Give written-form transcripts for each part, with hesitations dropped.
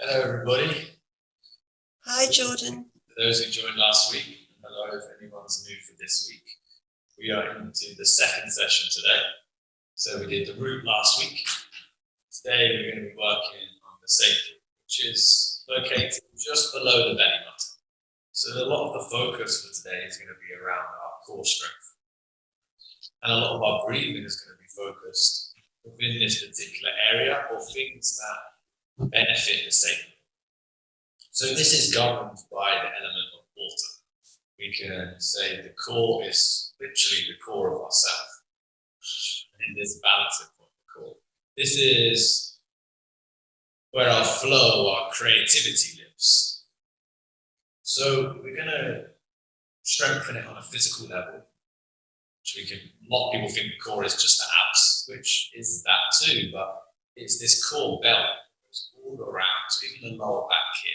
Hello, everybody. Hi, Jordan. For those who joined last week, and hello if anyone's new for this week. We are into the second session today. So we did the root last week. Today we're going to be working on the sacral, which is located just below the belly button. So a lot of the focus for today is going to be around our core strength. And a lot of our breathing is going to be focused within this particular area or things that benefit the sacral. So this is governed by the element of water. We can say the core is literally the core of ourselves. And there's a balancing point, the core. This is where our flow, our creativity lives. So we're going to strengthen it on a physical level, which we can, a lot of people think the core is just the abs, which is that too, but it's this core belt that goes all around, so even the lower back here.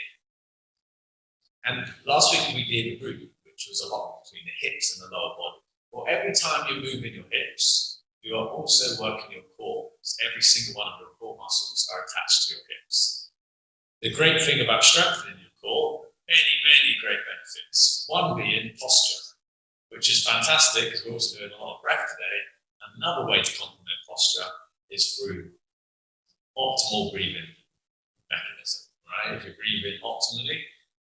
And last week we did root, which was a lot between the hips and the lower body. Well, every time you're moving your hips, you are also working your core. So every single one of your core muscles are attached to your hips. The great thing about strengthening your core, many great benefits. One being posture, which is fantastic because we're also doing a lot of breath today. Another way to complement posture is through optimal breathing mechanism, right? If you're breathing optimally,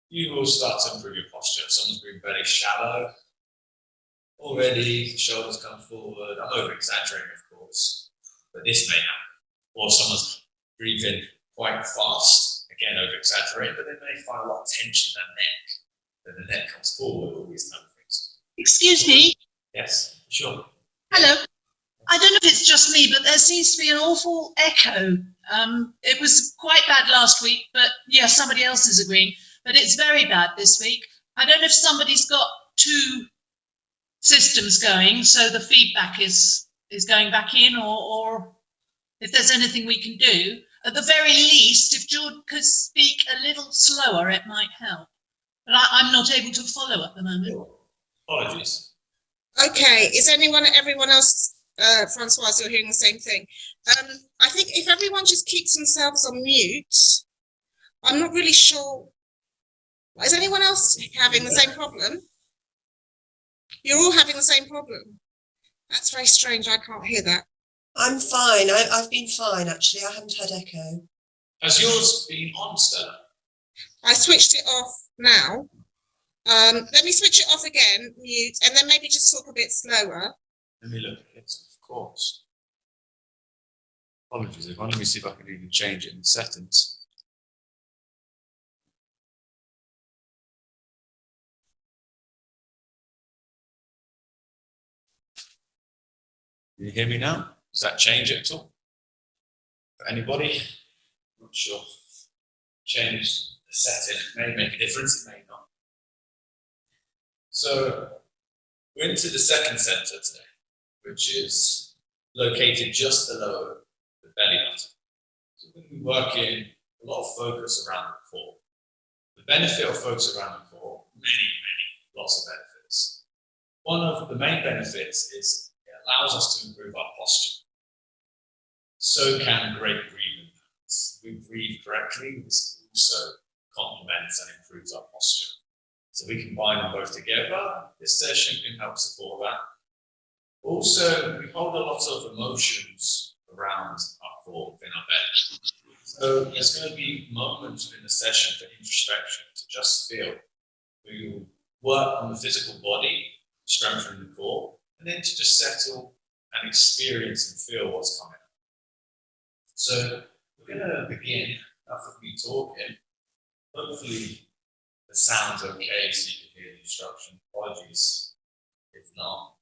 you will start to improve your posture. If someone's breathing very shallow, already shoulders come forward. I'm over exaggerating, of course, but this may happen. Or someone's breathing quite fast, again over exaggerating, but they may find a lot of tension in their neck. Then the neck comes forward, all these type of things. Excuse me? Yes, sure. Hello. I don't know if it's just me, but there seems to be an awful echo. It was quite bad last week, but yeah, somebody else is agreeing. But it's very bad this week. I don't know if somebody's got two systems going, so the feedback is going back in, or if there's anything we can do. At the very least, if George could speak a little slower, it might help. But I'm not able to follow at the moment. Apologies. Okay, is everyone else, Francoise, you're hearing the same thing? I think if everyone just keeps themselves on mute, I'm not really sure. Is anyone else having the same problem? You're all having the same problem. That's very strange. I can't hear that. I'm fine. I've been fine, actually. I haven't had echo. Has yours been on, Stella? I switched it off now. Let me switch it off again, mute, and then maybe just talk a bit slower. Let me look at it, of course. Apologies, everyone. Let me see if I can even change it in settings. Can you hear me now? Does that change it at all? For anybody? Not sure. Change the setting. It may make a difference, it may not. So we're into the second center today, which is located just below the belly button. So we're going to be working a lot of focus around the core. The benefit of focus around the core, lots of benefits. One of the main benefits is allows us to improve our posture. So can great breathing patterns. If we breathe correctly, this also complements and improves our posture. So we combine them both together. This session can help support that. Also, we hold a lot of emotions around our core within our belly. So there's going to be moments within the session for introspection, to just feel. We will work on the physical body, strengthen the core, and then to just settle and experience and feel what's coming up. So we're going to begin, enough of me talking. Hopefully the sound's okay so you can hear the instruction. Apologies if not.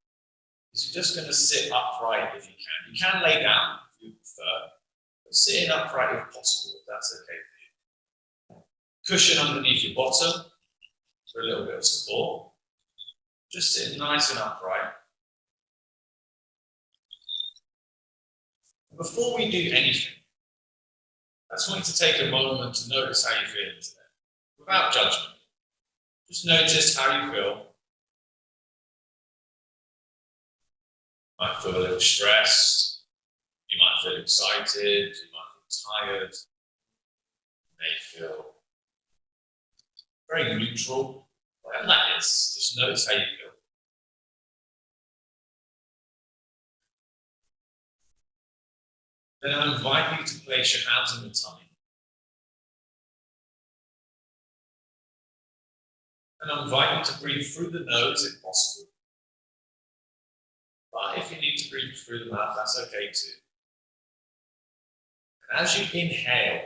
So you're just going to sit upright if you can. You can lay down if you prefer, but sitting upright if possible, if that's okay for you. Cushion underneath your bottom for a little bit of support. Just sit nice and upright. Before we do anything, I just want you to take a moment to notice how you're feeling today, without judgment. Just notice how you feel. You might feel a little stressed, you might feel excited, you might feel tired, may feel very neutral, whatever that is, just notice how you feel. Then I invite you to place your hands on your tummy. And I invite you to breathe through the nose if possible. But if you need to breathe through the mouth, that's okay too. And as you inhale,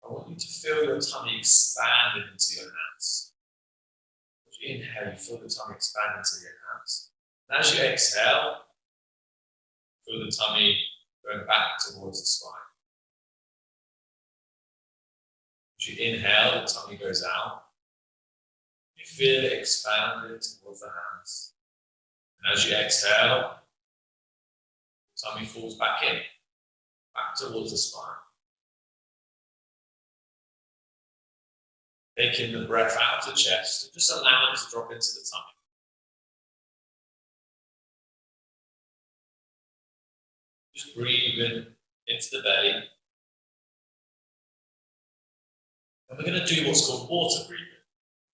I want you to feel your tummy expand into your hands. As you inhale, you feel the tummy expand into your hands. And as you exhale, feel the tummy going back towards the spine. As you inhale, the tummy goes out. You feel it expanded towards the hands. And as you exhale, the tummy falls back in, back towards the spine. Taking the breath out of the chest, and just allow it to drop into the tummy. Just breathing into the belly. And we're going to do what's called water breathing.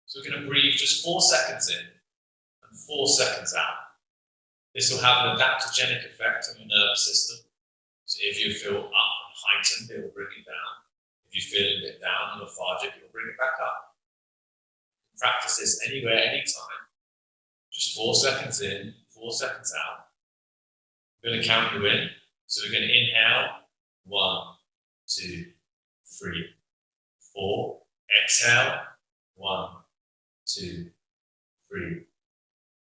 So we're going to breathe just 4 seconds in and 4 seconds out. This will have an adaptogenic effect on your nervous system. So if you feel up and heightened, it will bring it down. If you feel a bit down and lethargic, it will bring it back up. Practice this anywhere, anytime. Just 4 seconds in, 4 seconds out. I'm going to count you in. So we're going to inhale. 1, 2, 3, 4. Exhale. 1, 2, 3,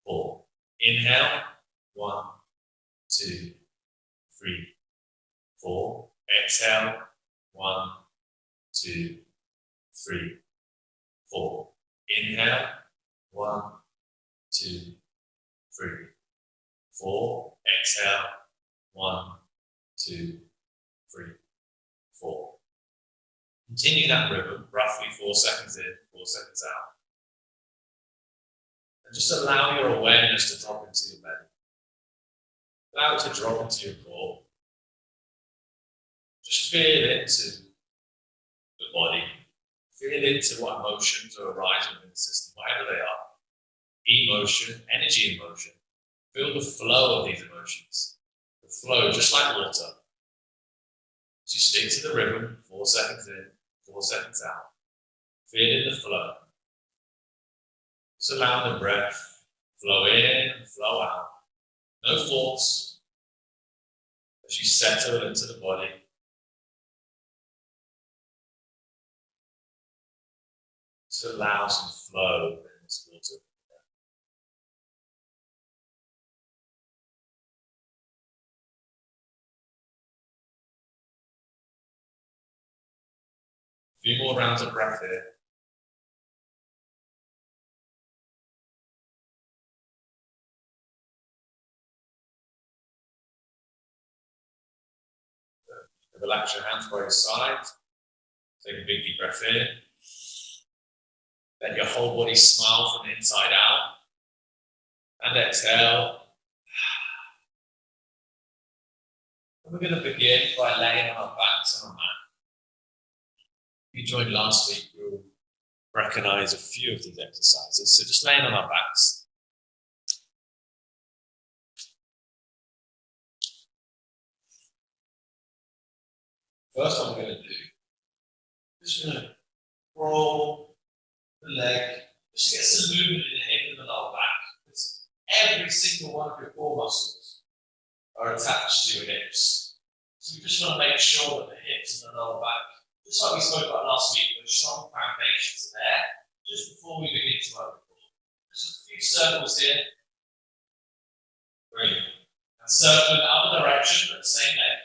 4. Inhale. 1, 2, 3, 4. Exhale. 1, 2, 3, 4. Inhale. 1, 2, 3, 4. Exhale. 1, 2, 3, 4. Continue that rhythm, roughly 4 seconds in, 4 seconds out. And just allow your awareness to drop into your belly. Allow it to drop into your core. Just feel into the body. Feel into what emotions are arising in the system, whatever they are. Emotion, energy in motion. Feel the flow of these emotions. The flow, just like water. As you stick to the rhythm, 4 seconds in, 4 seconds out. Feel in the flow. Just allow the breath flow in and flow out. No thoughts. As you settle into the body. Just allow some flow in this water. A few more rounds of breath here. Relax your hands by your side. Take a big deep breath in. Let your whole body smile from the inside out. And exhale. And we're going to begin by laying on our backs on our mat. If you joined last week, you'll recognize a few of these exercises. So just laying on our backs. First one we're going to do, just going to roll the leg, just get some movement in the hip and the lower back. Because every single one of your core muscles are attached to your hips. So we just want to make sure that the hips and the lower back, just like we spoke about last week, those strong foundations are there just before we begin to work the core. Just a few circles here. Brilliant. And circle in the other direction, but the same leg.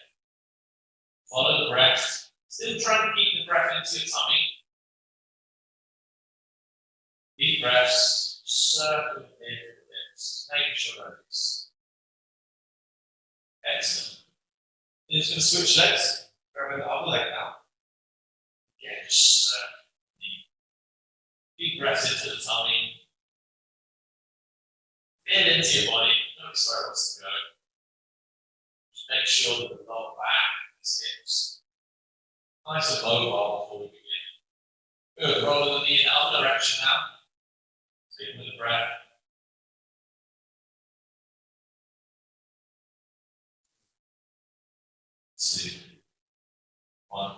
Follow the breath. Still trying to keep the breath into your tummy. Deep breaths, circle in the hips, making sure that it's excellent. You're just going to switch legs. Grab the other leg now. Again, just deep breaths into the tummy. Feel into your body. Notice where it wants to go. Just make sure that the lower back, hips, Nice and mobile before we begin. Good. Roll the knee in the other direction now. Same with the breath. 2, 1.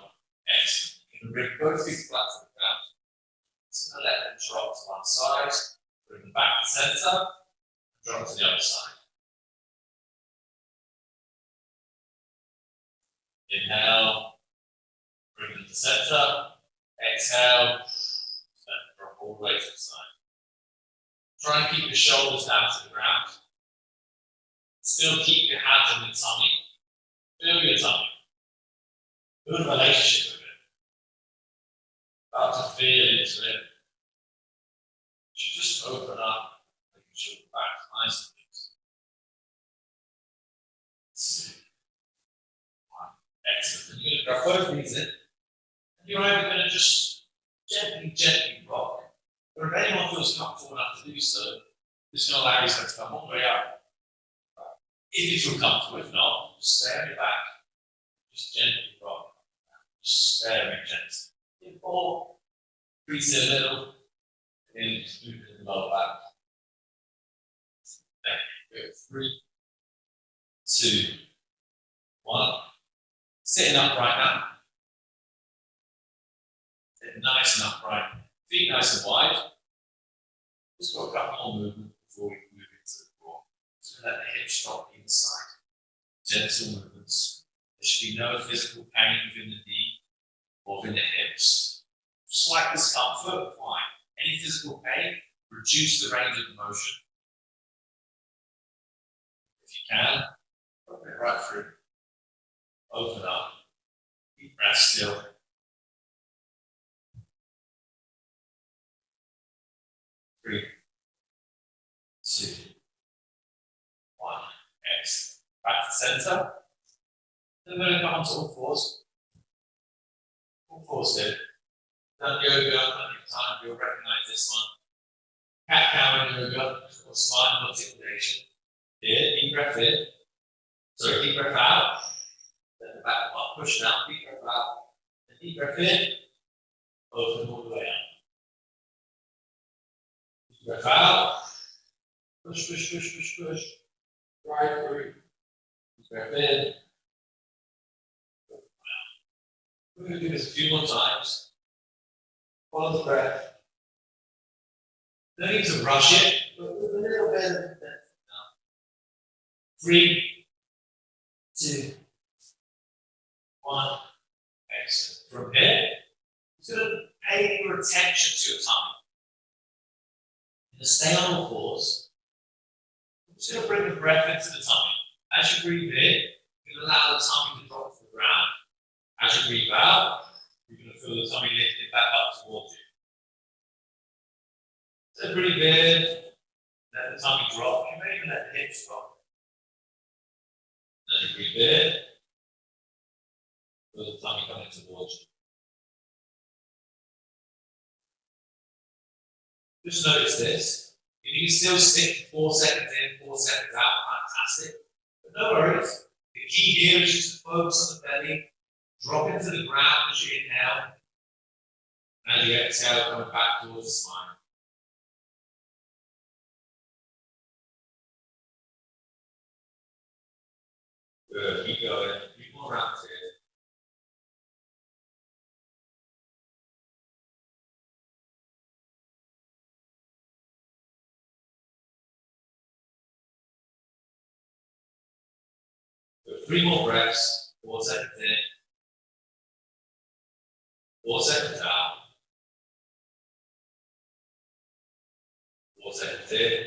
Excellent. You can bring both feet flat to the ground. So let them drop to one side. Bring them back to center. Drop to the other side. Inhale. Bring them to center. Exhale. And drop all the way to the side. Try and keep your shoulders down to the ground. Still keep your hands on your tummy. Feel your tummy. Build a relationship with it. Start to feel into it. You should just open up, making sure the back's nice and loose. 2, 1. Excellent. And you're going to grab both knees in. And you're either going to just gently rock. Or if anyone feels comfortable enough to do so, just going to allow yourself to come all the way up. If you feel comfortable, if not, just stay on your back. Just gently rock. Just very gently. Or crease it a little. And then just move it in the lower back. There you go. 3, 2, 1. Sitting upright now. Sitting nice and upright. Feet nice and wide. Just got a couple more movements before we move into the floor. So let the hips drop either side. Gentle movements. There should be no physical pain within the knee or within the hips. Slight discomfort, fine. Any physical pain, reduce the range of motion. If you can, open it right through. Open up. Keep breath still. 3, 2, 1. Excellent. Back to center. Then we're going to come onto all fours. All fours here. Done yoga, plenty of time, you'll recognize this one. Cat-cow in yoga, or spinal articulation. Here, deep breath in. Sorry, deep breath out. Then the back up, push down, deep breath out. Then deep breath in. Open all the way up. Deep breath out. Push, push, push, push, push. Right through. Deep breath in. We're going to do this a few more times. Follow the breath. No need to rush it, but with a little bit of breath. 3, 2, 1. Excellent. From here, you're going to pay your attention to your tummy. You're going to stay on all fours. I'm just going to bring the breath into the tummy. As you breathe in, you're going to allow the tummy to drop to the ground. As you breathe out, you're going to feel the tummy lifting back up towards you. So breathe in, let the tummy drop. You may even let the hips drop. Then you breathe in, feel the tummy coming towards you. Just notice this. If you can still stick 4 seconds in, 4 seconds out, fantastic. But no worries. The key here is just to focus on the belly. Drop into the ground as you inhale. And you exhale, coming back towards the spine. Good, keep going. A few more rounds here. Good. 3 more breaths, 4 seconds in. 4 seconds out. 4 seconds in.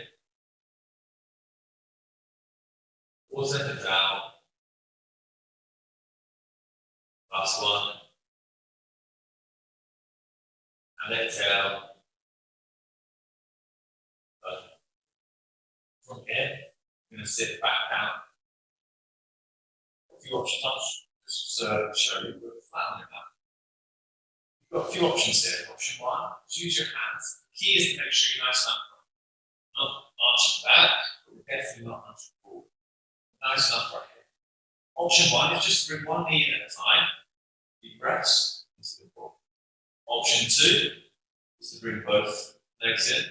4 seconds out. Last one. And exhale. From here, you're going to sit back down. If you watch the touch, just show you put flat on your back. You've got a few options here. Option 1, use your hands. The key is to make sure you're nice and upright. Not arching back, but we're definitely not arching forward. Nice and upright here. Option 1 is just to bring one knee in at a time. Deep breaths. Option 2 is to bring both legs in,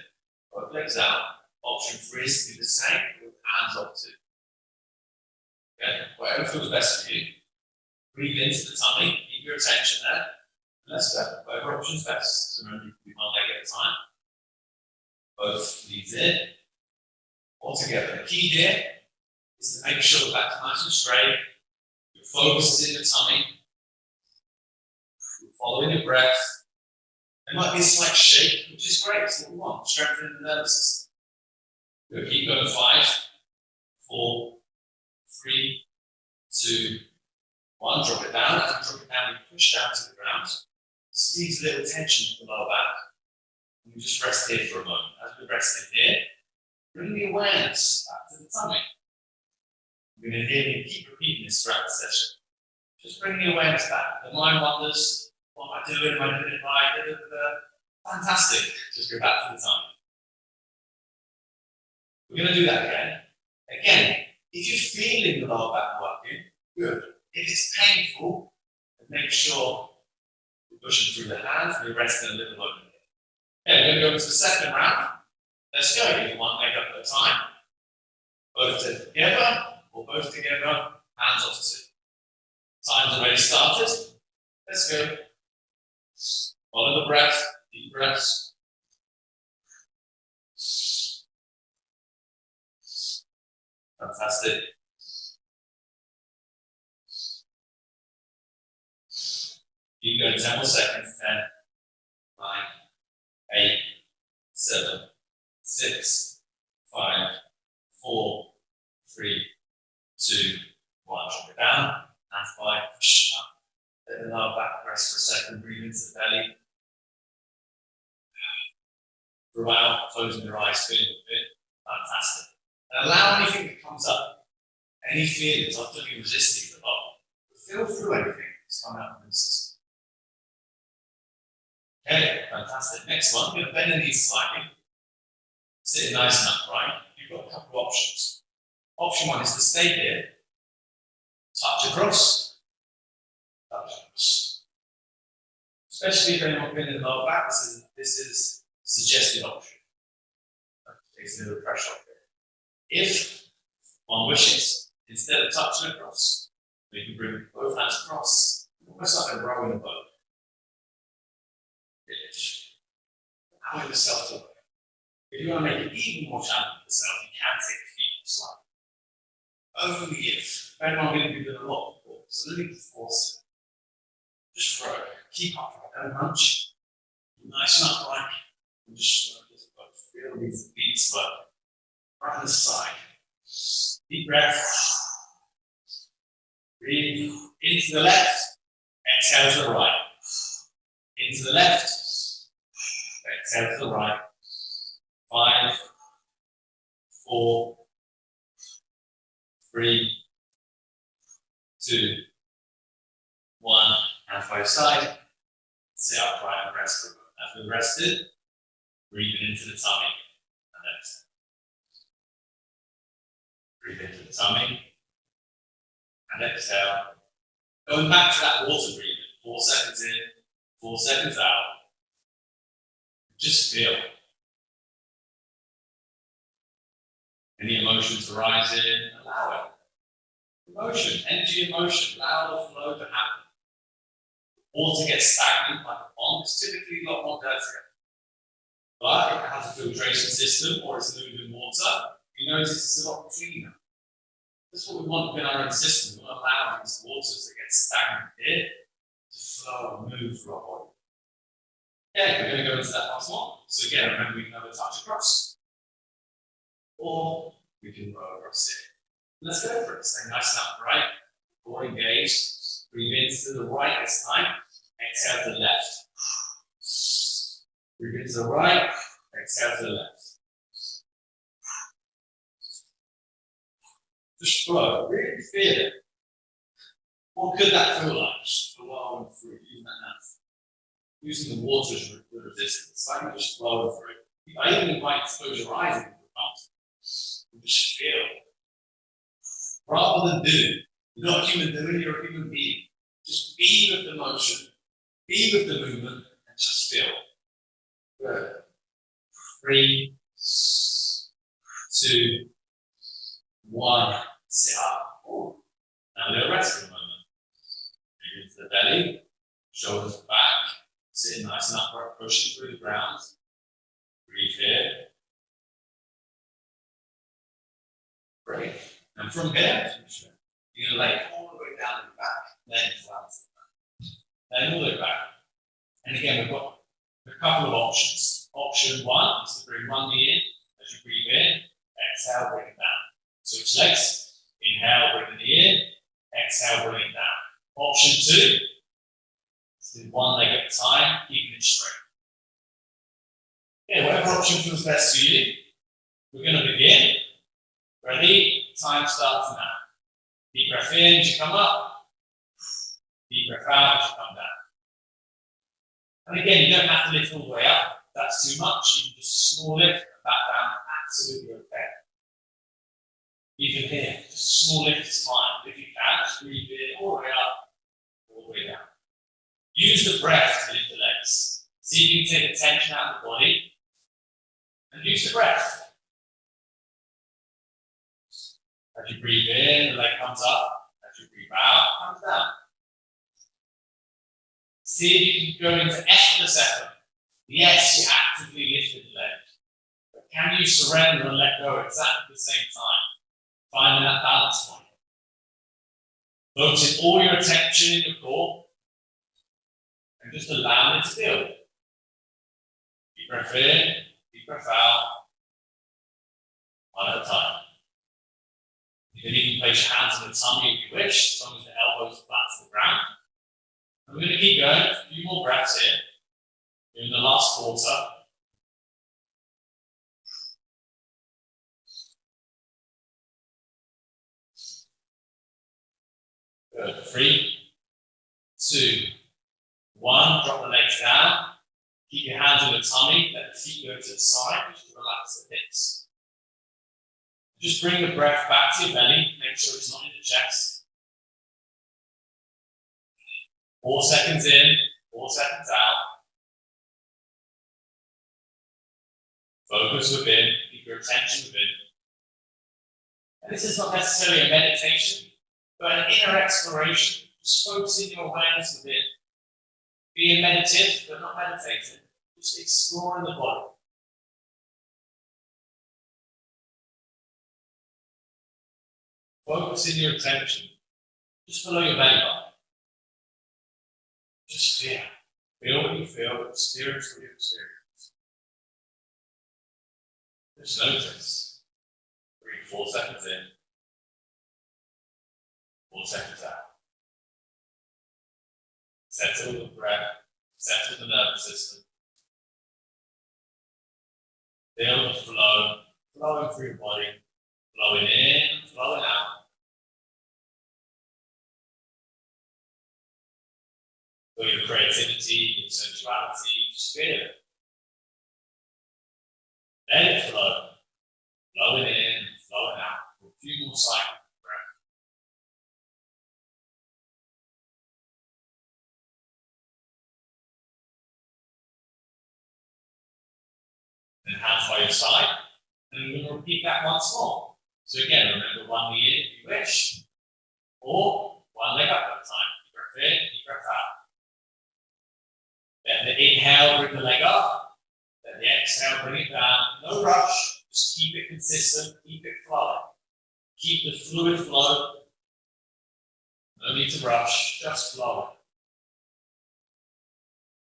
both legs out. Option 3 is to do the same with hands up to. Okay, whatever feels best for you. Breathe into the tummy, keep your attention there. And let's go. Whatever option's best. So remember, you can do one leg at a time. Both knees in, all together. The key here is to make sure the back's nice and straight. Your focus is in the tummy. You're following your breath. There might be a slight shake, which is great. It's what we want. Strengthening the nervous system. We'll keep going. 5, 4, 3, 2, 1. Drop it down. As you drop it down, you push down to the ground. Squeeze a little tension in the lower back. And we just rest here for a moment. As we rest in here, bring the awareness back to the tummy. You're going to hear me keep repeating this throughout the session. Just bring the awareness back. The mind wanders, what am I doing? Am I doing it right? Fantastic. Just go back to the tummy. We're going to do that again. Again, if you're feeling the lower back working, good. If it's painful, then make sure you're pushing through the hands and you're resting a little moment here. Okay, we're going to go into the second round. Let's go. Either one leg up at a time. Both together or both together, hands off to. Time's already started. Let's go. Follow the breath, deep breaths. Fantastic. Keep going 10 more seconds. 10, 9, 8, 7, 6, 5, 4, 3, 2, 1. Drop it down. Hands by, push up. Let the lower back rest for a second. Breathe into the belly. Breathe out, closing your eyes, feeling a bit. Fantastic. And allow anything that comes up, any feelings, not to be resisting the body, but feel through anything that's coming out of the system. Okay, fantastic. Next one, we're going to bend the knees slightly. Sitting nice and upright. You've got a couple of options. Option 1 is to stay here, touch across, touch across. Especially if anyone's been in the lower back, this is a suggested option. That takes a little pressure off there. If one wishes, instead of touching across, you can bring both hands across, almost like a row in a boat. Allow yourself to work. If you want to make it even more challenging for yourself, you can take the feet off slightly. Only if. Depending on going to be doing a lot of pull. So let me force it. Just row. Keep upright. Don't hunch. Nice and upright. And just row. Just feel these beats work. Right on the side. Deep breath. Breathe into the left. Exhale to the right. Into the left. Exhale to the right. 5, 4, 3, 2, 1. Hands by your side. Sit upright and rest for a moment. As we rested, breathing into the tummy and exhale. Breathe into the tummy and exhale. Going back to that water breathing. 4 seconds in, 4 seconds out. Just feel. Any emotions arising, allow it. Emotion, energy, emotion, allow the flow to happen. Water gets stagnant like a pond, it's typically a lot more dirty. But if it has a filtration system or it's moving water, you notice it's a lot cleaner. That's what we want within our own system. We want to allow these waters that get stagnant here to flow and move through our body. Okay, we're going to go into that once more. So again, remember we can have a touch across. Or we can row across it. Let's go for it. Stay nice and upright. Core engaged. Breathe in to the right this time. Exhale to the left. Breathe into the right. Exhale to the left. Just flow. Really feel it. What could that feel like? Just flowing through. Using that hands. Using the water as resistance. Like just flowing through. I even invite you to close your eyes into the mountain. Just feel. Rather than do. You're not a human doing, you're a human being. Just be with the motion, be with the movement, and just feel. Good. 3, 2, 1. Sit up. Ooh. Now a little rest for a moment. Breathe into the belly, shoulders back, sitting nice and upright, pushing through the ground. Breathe here. Great. And from here, you're going to lay all the way down your back, laying flat. Laying all the way back. And again, we've got a couple of options. Option 1 is to bring one knee in as you breathe in, exhale, bring it down. Switch legs, inhale, bring the knee in, exhale, bring it down. Option 2 is to do one leg at a time, keeping it straight. Okay, whatever option feels best for you, we're going to begin. Ready? Time starts now. Deep breath in as you come up. Deep breath out as you come down. And again, you don't have to lift all the way up. If that's too much. You can just small lift and back down. Absolutely okay. Even here, just a small lift is fine. If you can, just breathe in all the way up, all the way down. Use the breath to lift the legs. See if you can take the tension out of the body. And use the breath. As you breathe in, the leg comes up. As you breathe out, it comes down. See if you can go into effortless effort. Yes, you actively lifted the leg. But can you surrender and let go at exactly the same time? Finding that balance point. Focusing all your attention in your core and just allowing it to build. Deep breath in, deep breath out. One at a time. You can even place your hands on the tummy if you wish, as long as the elbows are flat to the ground. And we're going to keep going. A few more breaths here. Doing the last quarter. Good. 3, 2, 1. Drop the legs down. Keep your hands on the tummy. Let the feet go to the side. Just relax the hips. Just bring the breath back to your belly. Make sure it's not in the chest. 4 seconds in, 4 seconds out. Focus within. Keep your attention within. And this is not necessarily a meditation, but an inner exploration. Just focusing your awareness within. Being meditative, but not meditating. Just exploring the body. Focusing your attention just below your belly button. Just feel. Feel what you feel, experience what you experience. Just notice. 3, 4 seconds in. 4 seconds out. Settle the breath, settle the nervous system. Feel the flow, flowing through your body, flowing in, flowing out. Feel your creativity, your sensuality, just feel it. Let it flow, flowing in, flowing out. For a few more cycles. And hands by your side, and we're going to repeat that once more. So again, remember one knee in if you wish, or one leg up at a time. Deep breath in, deep breath out. Let the inhale bring the leg up, let the exhale bring it down. No rush, just keep it consistent, keep it flowing. Keep the fluid flow. No need to rush, just flowing.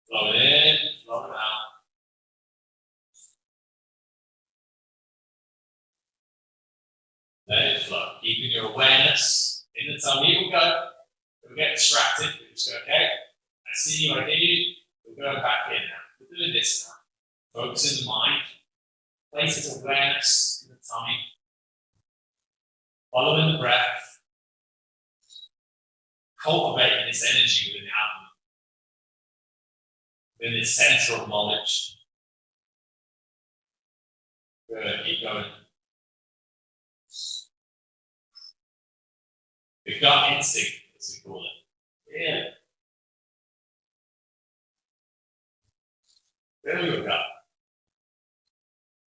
Flowing in, flowing out. Let it flow. Keeping your awareness in the tummy. We'll go. We'll get distracted. We'll just go, okay, I see you, I hear you. We're going back in now. We're doing this now. Focus in the mind. Place its awareness in the tummy. Following the breath. Cultivating this energy within the abdomen. Within this center of knowledge. Good. Keep going. The gut instinct, as we call it. Yeah. Then we look up.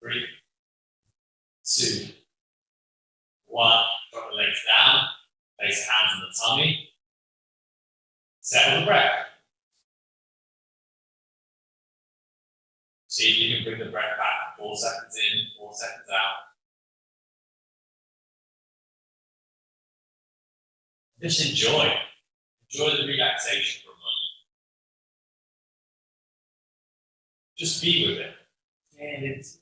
3, 2, 1. Drop the legs down. Place the hands on the tummy. Settle the breath. See if you can bring the breath back. 4 seconds in, 4 seconds out. Just enjoy. Enjoy the relaxation for a moment. Just be with it. And it's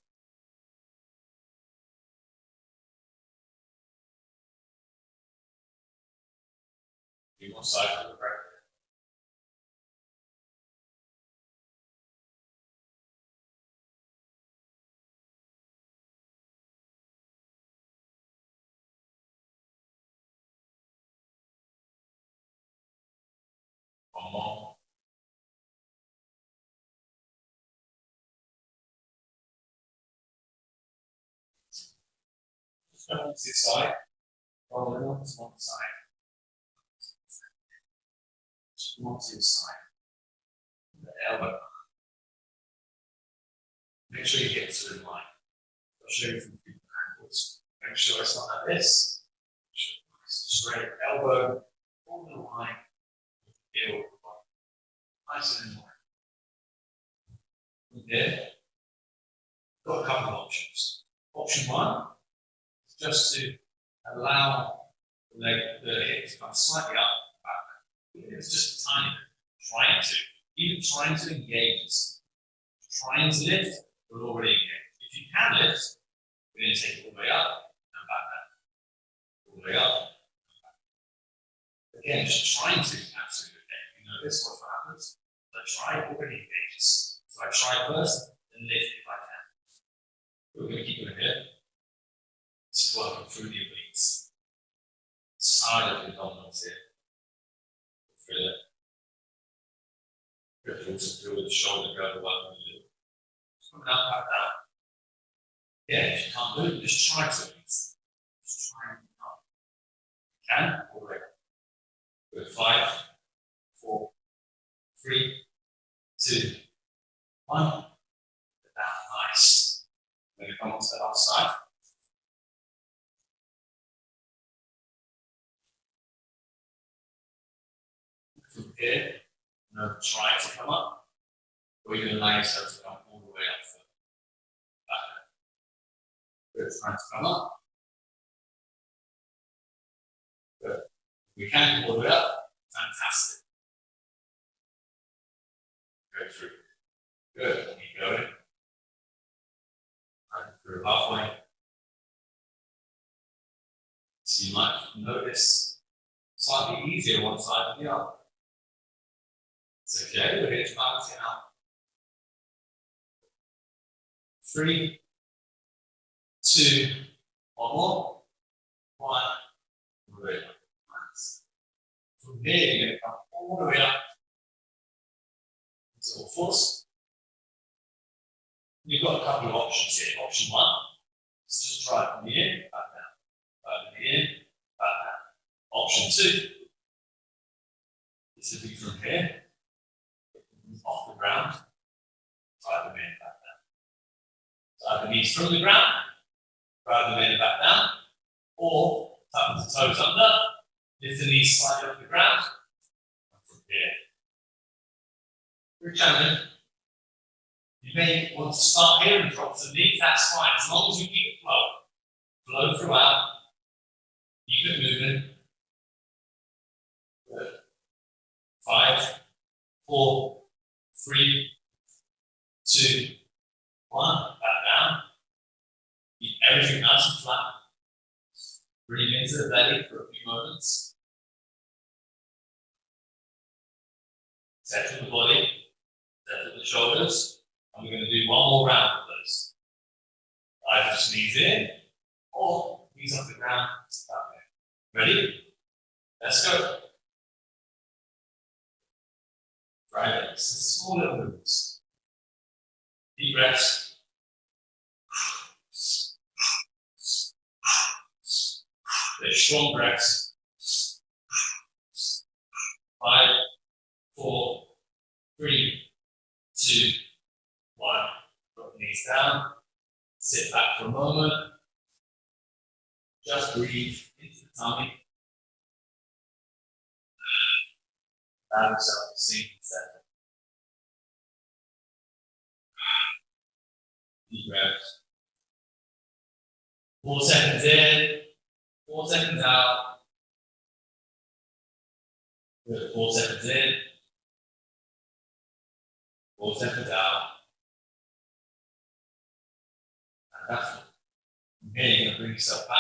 be more side of the breath. One more. Just go on to the side. Roll it on to one side. Just come on to the side. The elbow. Make sure you get to the line. I'll show you from different angles. Make sure it's not like this. Make sure it's straight elbow, all the line. Feel nice and in line. From here, got a couple of options. Option 1 is just to allow the hip to come slightly up, back. It's just a tiny bit. Even trying to engage. Trying to lift, we're already engaged. If you can lift, we're going to take it all the way up and back down. All the way up and back. Again, just trying to absolutely okay. You know this, what happens. So try already engages. So I try first, then lift if I can. We're going to keep going here. This is working through the obliques. Side of the abdominals here. Feel it. You have to also feel the shoulder go working a little. Coming up, back down. Yeah, if you can't do it, just try to. Just try and come. You can, all the way up. Good. 5, 4, 3, 2, 1. Down. Nice. I'm going to come onto the other side. From here, you're going to try to come up, or you're going to allow yourself to come all the way up. Good. Trying to come up. Good. We can come all the way up. Fantastic. Go through. Good. Keep going. Right through halfway. So you might notice slightly easier one side than the other. It's okay. We're here to balance it out. 3, 2, 1 more. 1. Really nice. From here, you're going to come all the way up. It's all fours. You've got a couple of options here. Option 1 is just try it from the in, back down. Back to the in, back down. Option 2 is to be from here, off the ground, try them in, back down. So either knees from the ground, drive them in and back down, or tuck the toes under, lift the knees slightly off the ground, and from here. For a challenge, you may want to start here and drop to the knees, that's fine, as long as you keep it flow throughout, keep it moving. Good. 5, 4, 3, 2, 1, back down. Keep everything nice and flat. Breathe into the belly for a few moments. Settle the body, settle the shoulders, and we're going to do one more round of those. Either just knees in, or knees off the ground, that way. Ready? Let's go. Right legs, small little movements. Deep breaths. They're strong breaths. 5, 4, 3, 2, 1. Sit back for a moment. Just breathe into the tummy. Allow yourself to sink and settle. Deep breaths. 4 seconds in, 4 seconds out. Good. 4 seconds in, 4 seconds out. Fantastic. From here, you're going to bring yourself back.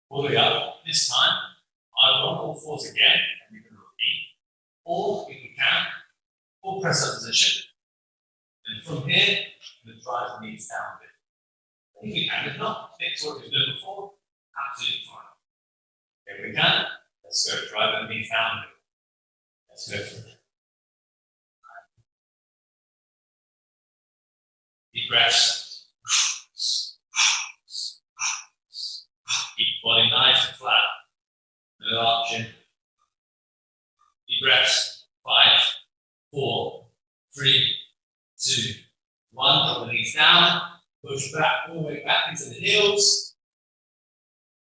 All the way up. This time, either on all fours again, and you're going to repeat. Or, if you can, full press up position. And from here, you're going to drive the knees down a bit. If you can, if not, fix what you've done before, absolutely fine. If we can, let's go. Drive the knees down a bit. Let's go for it. Deep breaths. Keep the body nice and flat. No arching. Deep breaths. 5, 4, 3, 2, 1. Drop the knees down. Push back all the way back into the heels.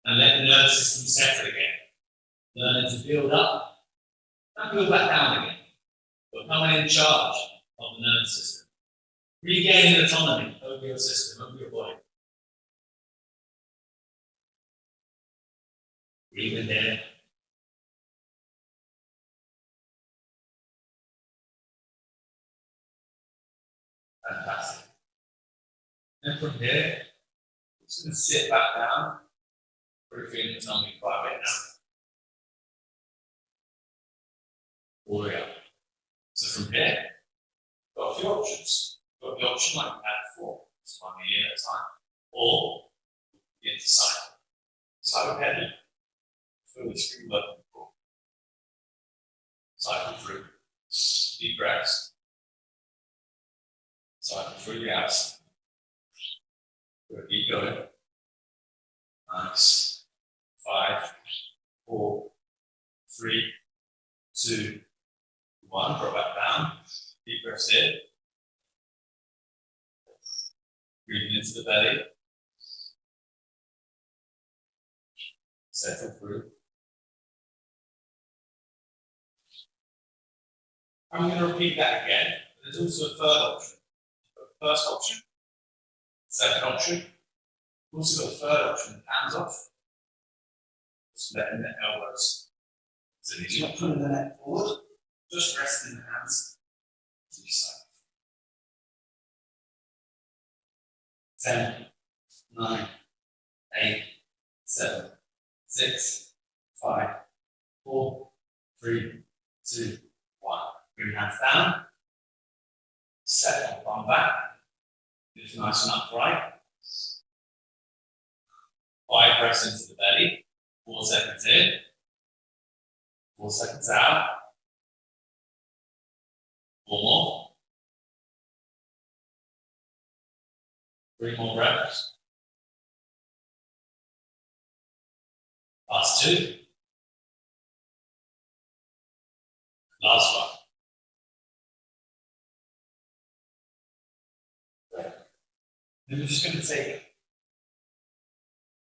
And let the nervous system settle again. Learning to build up. And build back down again. But coming in charge of the nervous system. Regaining autonomy over your system, over your body. Breathe in there. Fantastic. And from here, just going to sit back down. Really feeling the tummy quite a bit now. All the way up. So from here, you've got a few options. You've got the option like we had before, just 1 minute at a time. Or begin to cycle. Cycle heavy. Feel the screen working before. Cycle through. Deep breaths. Cycle through the abs. Keep going. Nice. 5, 4, 3, 2, 1. Drop back down. Deep breaths in. Breathing into the belly. Settle through. I'm going to repeat that again. There's also a third option. First option. Second option. We've also got a third option. Hands off. Just letting the elbows. So if you're not pulling the neck forward, just resting the hands to your side. 10, 9, 8, 7, 6, 5, 4, 3, 2, 1. Bring your hands down. Set your bum back. Just nice and upright. 5 breaths into the belly. 4 seconds in. 4 seconds out. 4 more. 3 more breaths. Last 2. Last one. Great. Then we're just going to take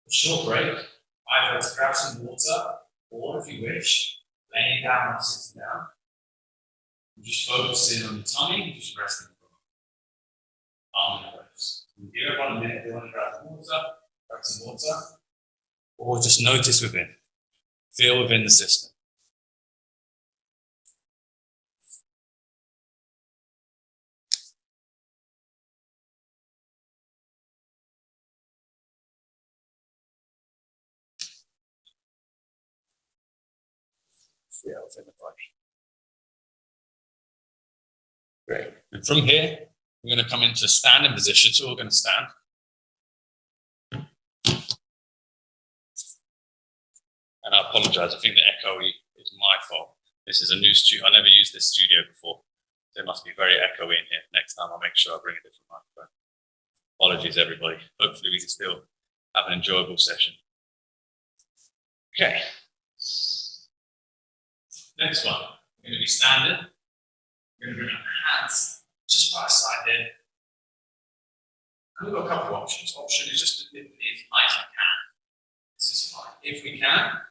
a short break, either to grab some water, or if you wish, laying down or sitting down. Just focusing on the tummy, just resting for a moment. We'll give everyone a minute if they want to grab some water, or just notice within, feel within the system. Feel within the body. Great. And from here, we're going to come into standing position, so we're going to stand. And I apologize, I think the echo is my fault. This is a new studio. I never used this studio before. So it must be very echoey in here. Next time I'll make sure I bring a different microphone. Apologies, everybody. Hopefully we can still have an enjoyable session. Okay. Next one. We're going to be standing. We're going to bring our hands just by our side there. And we've got a couple of options. Option is just to lift the knee as high as I can. This is fine. If we can,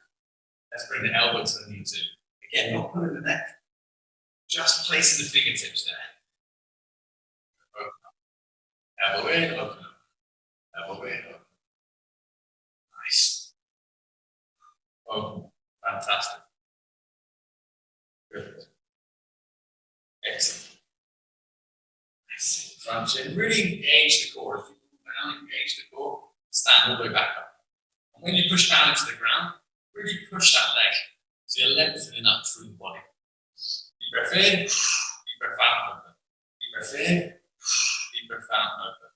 let's bring the elbow to the knee too. Again, not pulling the neck, just placing the fingertips there. Open up. Elbow in, open up. Elbow in, open up. Nice. Open. Fantastic. Good. Excellent. Nice. Front chin. Really engage the core. If you pull down, engage the core. Stand all the way back up. And when you push down into the ground, really push that leg so you're lengthening up through the body. Deep breath in, deep breath out, open. Deep breath in, deep breath out, open.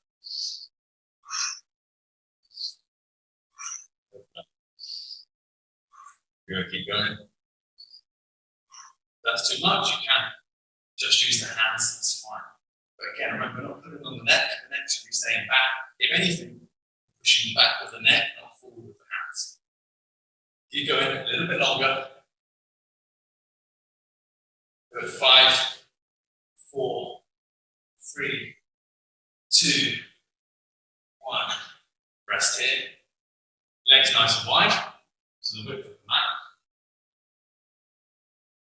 Good, keep going. If that's too much, you can just use the hands, that's fine. But again, remember, not putting it on the neck should be staying back. If anything, pushing back with the neck, not forward with the hands. Keep going a little bit longer. Good, 5, 4, 3, 2, 1. Rest here. Legs nice and wide, so the width of the mat.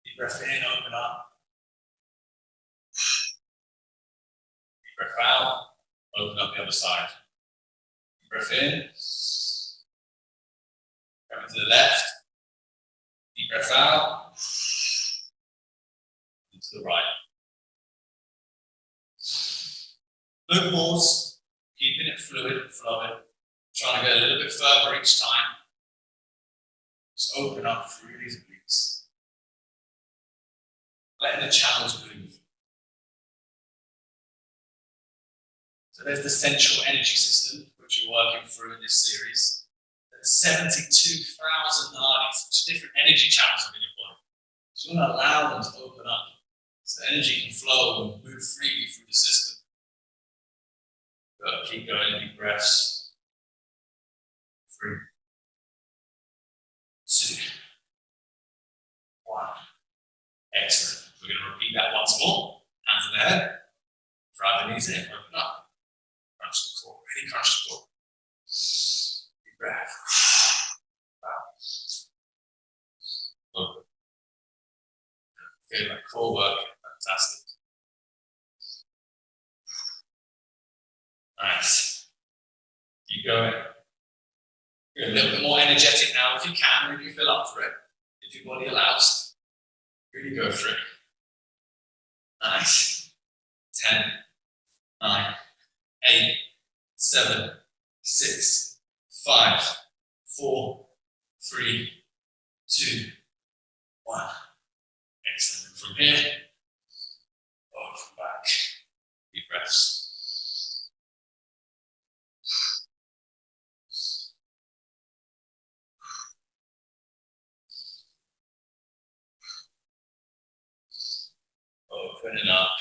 Deep breath in, open up. Deep breath out, open up the other side. Deep breath in. Coming to the left. Deep breath out. And to the right. No pause. Keeping it fluid and flowing. Trying to go a little bit further each time. Just open up through these glutes. Letting the channels move. So there's the central energy system, which you're working through in this series. There's 72,000 nadis, which are different energy channels within your body. So you want to allow them to open up so energy can flow and move freely through the system. Good. Keep going, deep breaths. 3, 2, 1. Excellent. We're going to repeat that once more. Hands to the head. Drive the knees in. Open up. Crunch the core. Really crunch the core. Deep breath. Wow. Open. Feel that core work. Fantastic. Nice. Keep going. You're a little bit more energetic now if you can, if you feel up for it, if your body allows. Really go for it. Nice. 10, 9, 8, 7, 6, 5, 4, 3, 2, 1. Excellent. From here, over back. Deep breaths. Opening up.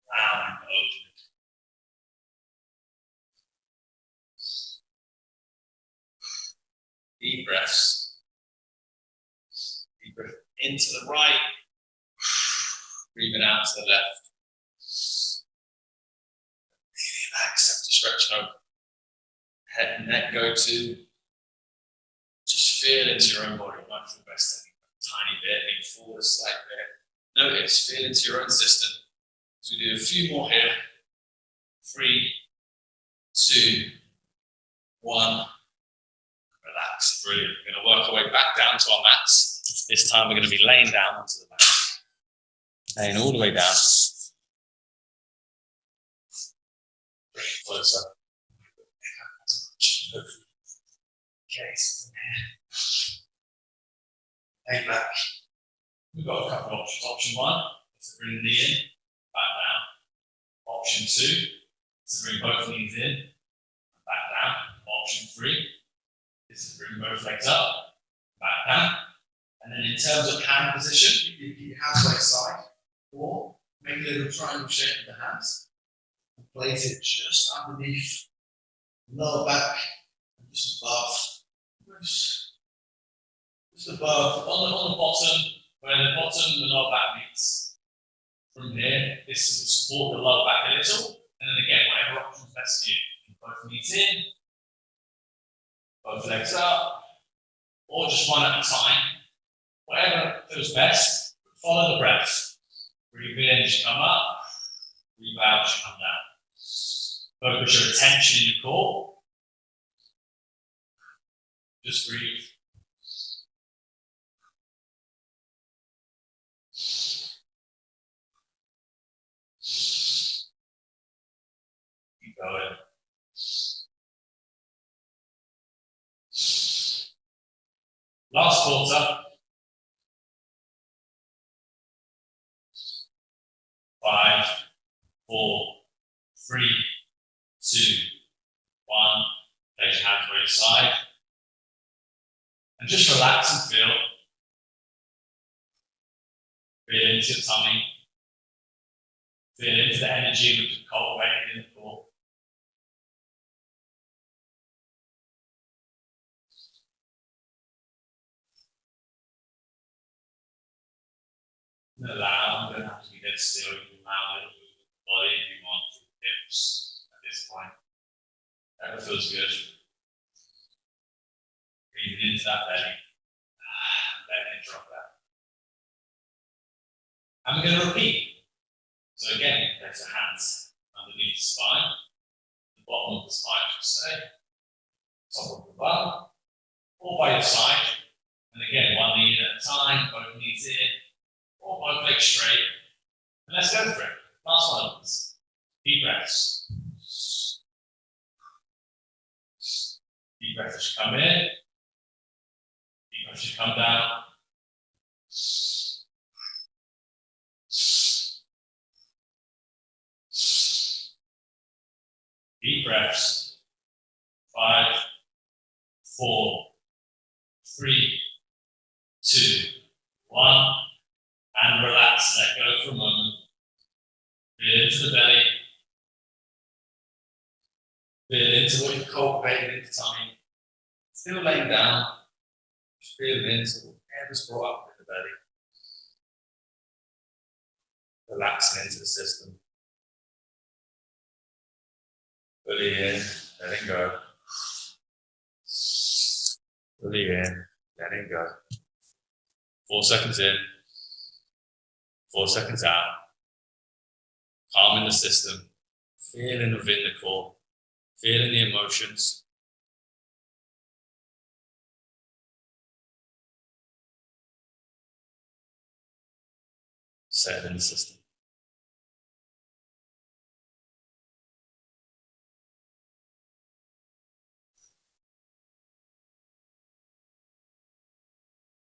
Allowing to open. Deep breaths. Deep breath into the right. Breathing out to the left. Relax after stretching open. Head and neck go to. Just feel into your own body. Might feel best thing. Tiny bit, lean forward a slight bit. Notice, feel into your own system. So we do a few more here. 3, 2, 1. Relax. Brilliant. We're going to work our way back down to our mats. This time we're going to be laying down onto the mat. Laying all the way down. Bring it closer. Okay, so from here. Leg back. We've got a couple of options. Option 1 is to bring the knee in, back down. Option 2 is to bring both knees in, back down. Option 3 is to bring both legs up, back down. And then in terms of hand position, you keep your hands by your side, or make a little triangle shape with the hands, and place it just underneath, lower back, and just above. Just above, on the bottom, where the bottom and the lower back meets. From here, this will support the lower back a little, And then again, whatever option is best for you. Both knees in, both legs up, or just one at a time. Whatever feels best, follow the breath. Breathe in as you come up, breathe out as you come down. Focus your attention in your core. Just breathe. Keep going. Last quarter. 5, 4, 3, 2, 1. Place your hands by your side. And just relax and feel. Feel into your tummy. Feel into the energy which is cultivated in the core. And allow, you don't have to be dead still, you can allow a little bit of the body if you want to the hips at this point. That feels good. Breathing into that belly. Letting it drop that. And we're going to repeat. So again, place the hands underneath the spine, the bottom of the spine, I should say, top of the bum, or by your side. And again, one knee at a time, both knees in, or both legs straight. And let's go for it. Last one of this. Deep breaths. Deep breath as you come in. Deep breath as you come down. Deep breaths. 5, 4, 3, 2, 1. And relax, let go for a moment. Feel into the belly. Feel into what you've cultivated in the tummy. Still laying down. Just feel into whatever's brought up in the belly. Relaxing into the system. Fully in, letting go. Fully in, letting go. 4 seconds in. 4 seconds out. Calming the system. Feeling within the core. Feeling the emotions. Settling the system.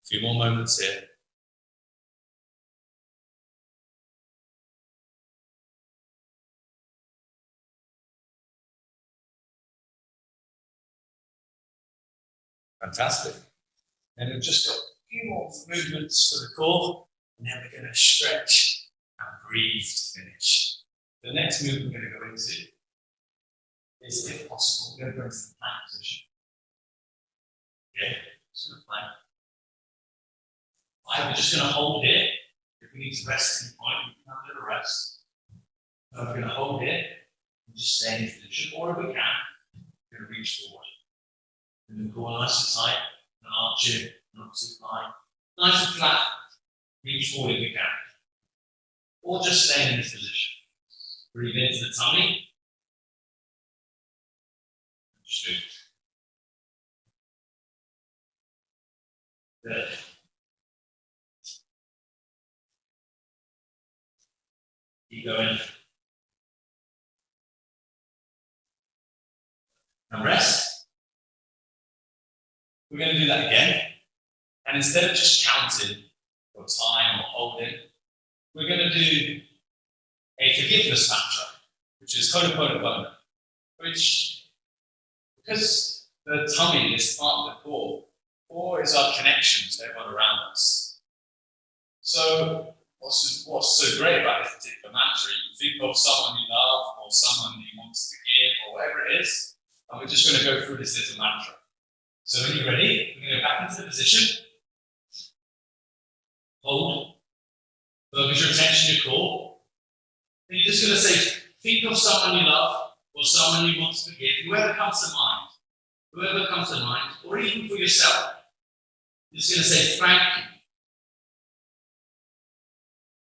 A few more moments here. Fantastic. And we've just got a few more movements for the core, and then we're going to stretch and breathe to finish. The next movement we're going to go into is, if possible, we're going to go into the plank position. Okay, so the plank. We're just going to hold here. If we need to rest at any point, we can have a little rest. We're going to hold here and just stay in this position, or if we can, we're going to reach forward. And the core nice and tight, and arch it, not too high. Nice and flat, reach forward if you can. Or just stay in this position. Breathe into the tummy. Just move. Good. Keep going. And rest. We're going to do that again. And instead of just counting or time or holding, we're going to do a forgiveness mantra, which is Ho'oponopono, which, because the tummy is part of the core is our connection to everyone around us. So what's so great about this particular mantra, you can think of someone you love or someone you want to forgive or whatever it is, and we're just going to go through this little mantra. So when you're ready, we're going to go back into the position. Hold. Focus your attention to your core. And you're just going to say think of someone you love or someone you want to forgive, whoever comes to mind, or even for yourself. You're just going to say thank you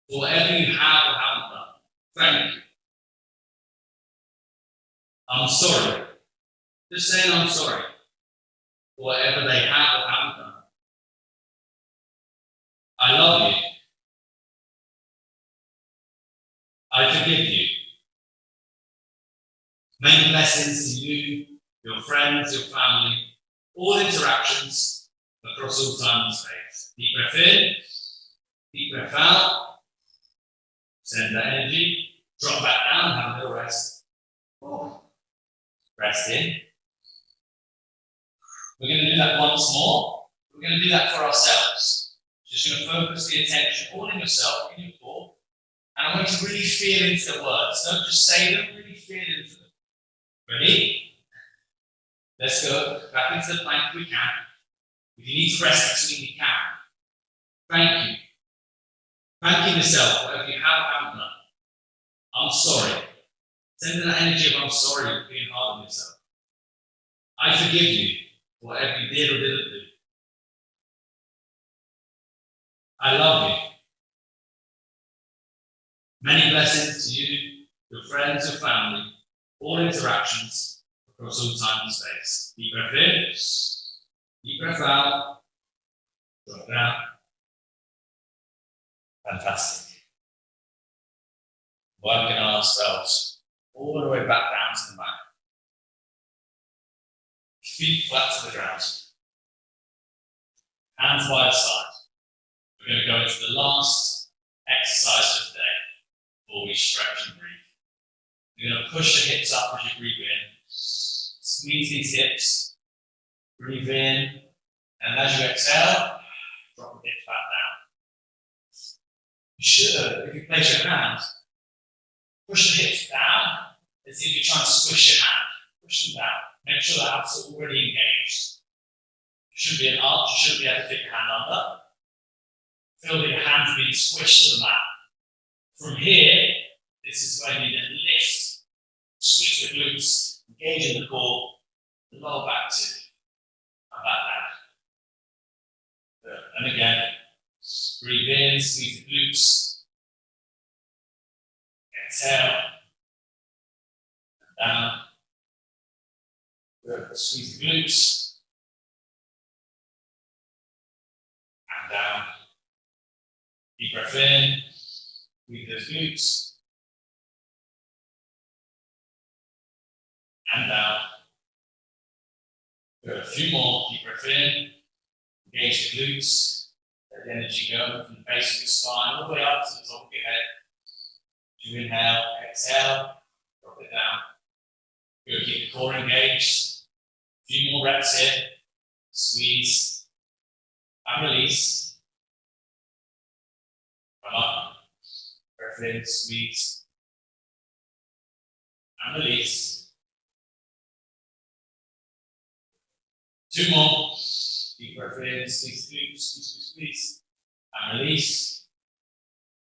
for whatever you have or haven't done. Thank you. I'm sorry. Just saying I'm sorry for whatever they have or haven't done. I love you. I forgive you. Many blessings to you, your friends, your family, all interactions across all time and space. Deep breath in, deep breath out. Send that energy. Drop back down, have a little rest. Rest in. We're going to do that once more. We're going to do that for ourselves. Just going to focus the attention all in yourself, in your core. And I want you to really feel into the words. Don't just say them, really feel into them. Ready? Let's go back into the plank if we can. If you need to rest between, you can. Thank you. Thanking yourself for whatever you have or haven't done. I'm sorry. Send that energy of I'm sorry for being hard on yourself. I forgive you for whatever you did or didn't do. I love you. Many blessings to you, your friends, your family, all interactions across all time and space. Deep breath in, deep breath out, drop down. Fantastic. Working on ourselves all the way back down to the mat. Feet flat to the ground. Hands by the side. We're going to go into the last exercise of the day before we stretch and breathe. You're going to push the hips up as you breathe in. Squeeze these hips. Breathe in. And as you exhale, drop the hips back down. You should, if you place your hands, push the hips down as if you're trying to squish your hand. Push them down. Make sure the abs are already engaged. There should be an arch. You shouldn't be able to fit your hand under. Feel that your hands are being squished to the mat. From here, this is when you then lift, switch the glutes, engage in the core, the lower back too, and back down. Good. And again, breathe in, squeeze the glutes. Exhale. And down. Good. Squeeze the glutes. And down. Deep breath in. Breathe those glutes. And down. Good. A few more. Deep breath in. Engage the glutes. Let the energy go from the base of your spine all the way up to the top of your head. As you inhale, exhale, drop it down. Good. Keep the core engaged. A few more reps here. Squeeze and release. Come up. Breath in, squeeze and release. Two more. Deep breath in, squeeze, squeeze, and release.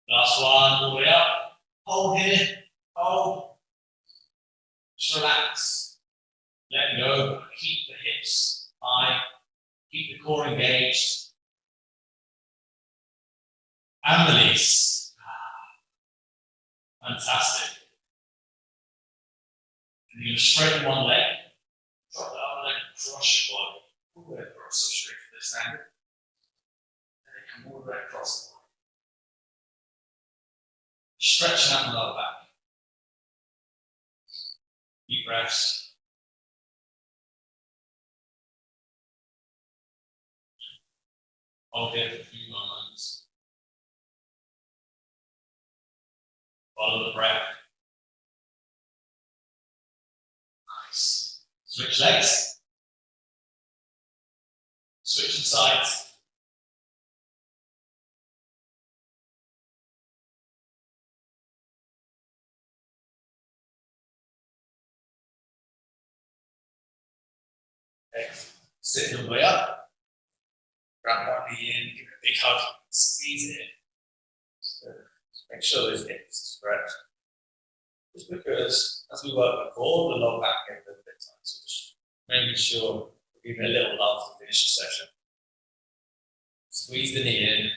Last one, all the way up. Hold here, hold. Just relax. Let go. Keep the hips high. Keep the core engaged. And release. Fantastic. And you're going to straighten one leg. Drop the other leg across your body. All the way across, so straight for this angle. And then come all the way across the body. Stretching out the lower back. Deep breaths. Hold there for a few moments. Follow the breath. Nice. Switch legs. Switch sides. Okay. Sit all the way up. Grab one knee in, give it a big hug, squeeze it in. So make sure those hips are stretched. Just because as we work the core, the lower back gets a little bit tight. So just making sure we give it a little love to finish the session. Squeeze the knee in,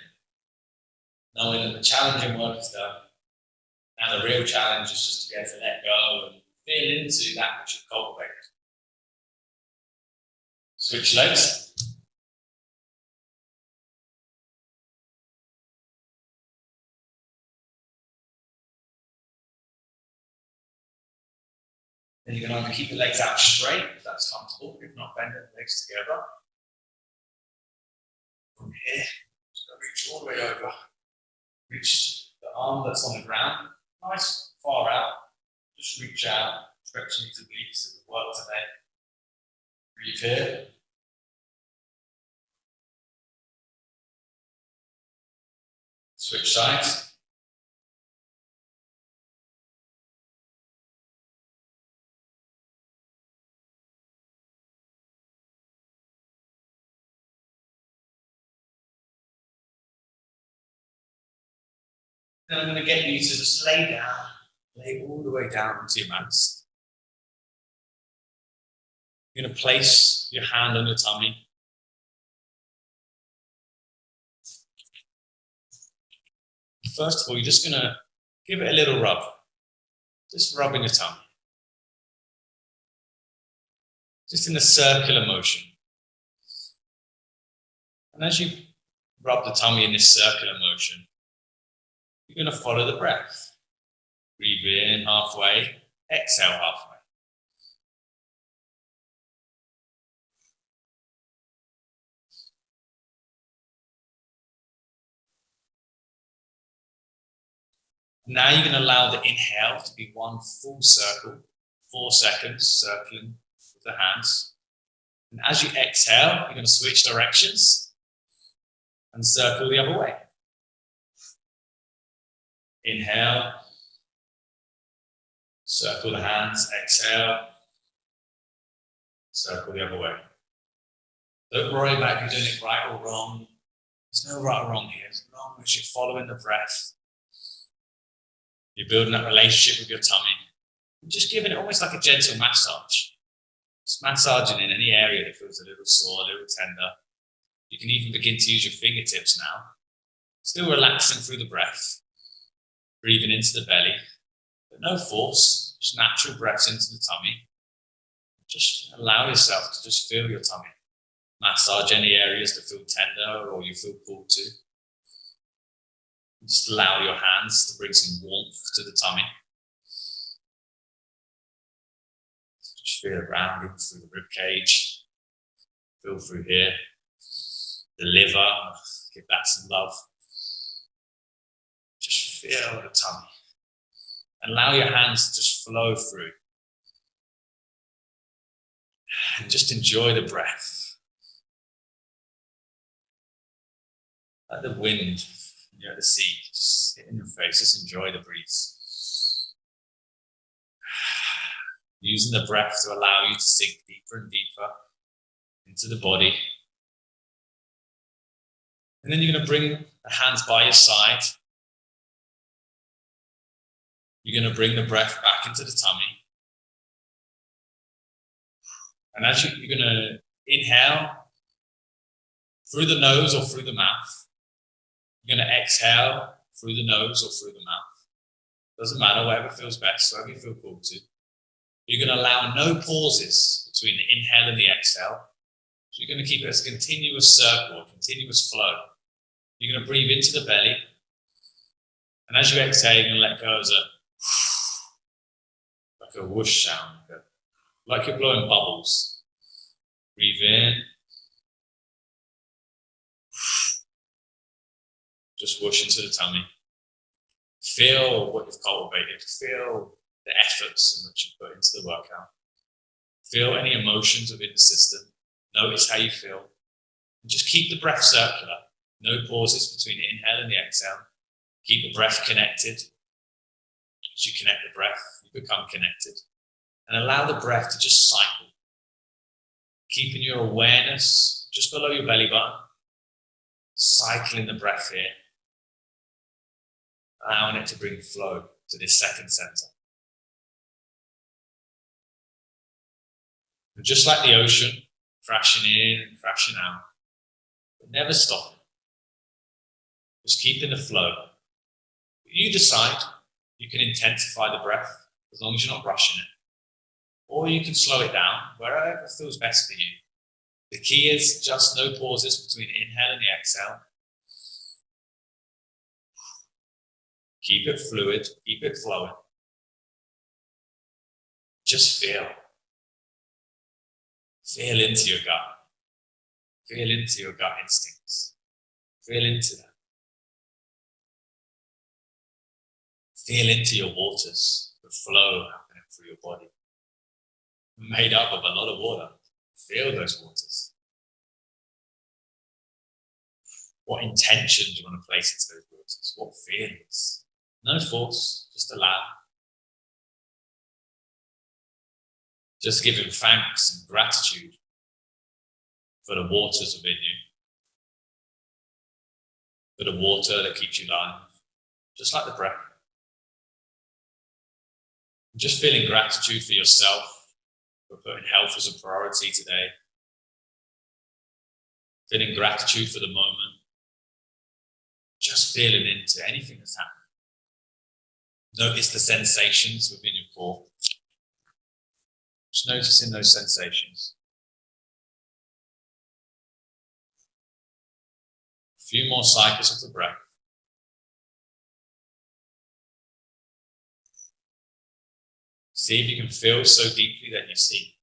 knowing that the challenging work is done. Now the real challenge is just to be able to let go and feel into that which you've cultivated. Switch legs. Then you can either keep the legs out straight if that's comfortable, if not bend the legs together. From here, just going to reach all the way over. Reach the arm that's on the ground, nice far out. Just reach out, stretching into the obliques of the work today. Breathe here. Switch sides. Then I'm going to get you to just lay down, lay all the way down onto your mats. You're going to place your hand on your tummy. First of all, you're just going to give it a little rub. Just rubbing your tummy. Just in a circular motion. And as you rub the tummy in this circular motion, you're going to follow the breath. Breathe in halfway, exhale halfway. Now you're going to allow the inhale to be one full circle, 4 seconds, circling with the hands. And as you exhale, you're going to switch directions and circle the other way. Inhale, circle the hands, exhale, circle the other way. Don't worry about if you're doing it right or wrong. There's no right or wrong here, as long as you're following the breath. You're building that relationship with your tummy. And just giving it almost like a gentle massage. Just massaging in any area that feels a little sore, a little tender. You can even begin to use your fingertips now. Still relaxing through the breath. Breathing into the belly, but no force, just natural breaths into the tummy. Just allow yourself to just feel your tummy. Massage any areas that feel tender or you feel pulled to. Just allow your hands to bring some warmth to the tummy. Just feel it rounding through the rib cage. Feel through here. The liver, give that some love. Just feel the tummy. And allow your hands to just flow through. And just enjoy the breath. Like the wind, the sea, just hit in your face. Just enjoy the breeze. Using the breath to allow you to sink deeper and deeper into the body. And then you're going to bring the hands by your side. You're going to bring the breath back into the tummy. And as you're going to inhale through the nose or through the mouth. You're going to exhale through the nose or through the mouth. Doesn't matter, whatever feels best, whatever you feel called to. You're going to allow no pauses between the inhale and the exhale. So you're going to keep it as a continuous circle, a continuous flow. You're going to breathe into the belly. And as you exhale, you're going to let go as like a whoosh sound, like you're blowing bubbles. Breathe in. Just whoosh into the tummy. Feel what you've cultivated. Feel the efforts in which you've put into the workout. Feel any emotions within the system. Notice how you feel. And just keep the breath circular. No pauses between the inhale and the exhale. Keep the breath connected. As you connect the breath, you become connected. And allow the breath to just cycle. Keeping your awareness just below your belly button. Cycling the breath here. Allowing it to bring flow to this second center. And just like the ocean, crashing in and crashing out, but never stopping. Just keeping the flow. You decide. You can intensify the breath as long as you're not rushing it. Or you can slow it down, wherever feels best for you. The key is just no pauses between inhale and the exhale. Keep it fluid, keep it flowing. Just feel. Feel into your gut. Feel into your gut instincts. Feel into that. Feel into your waters, the flow happening through your body. Made up of a lot of water. Feel those waters. What intention do you want to place into those waters? What feelings? No force, just allow. Just giving thanks and gratitude for the waters within you. For the water that keeps you alive. Just like the breath. Just feeling gratitude for yourself, for putting health as a priority today. Feeling gratitude for the moment. Just feeling into anything that's happening. Notice the sensations within your core. Just noticing those sensations. A few more cycles of the breath. See if you can feel so deeply that you see.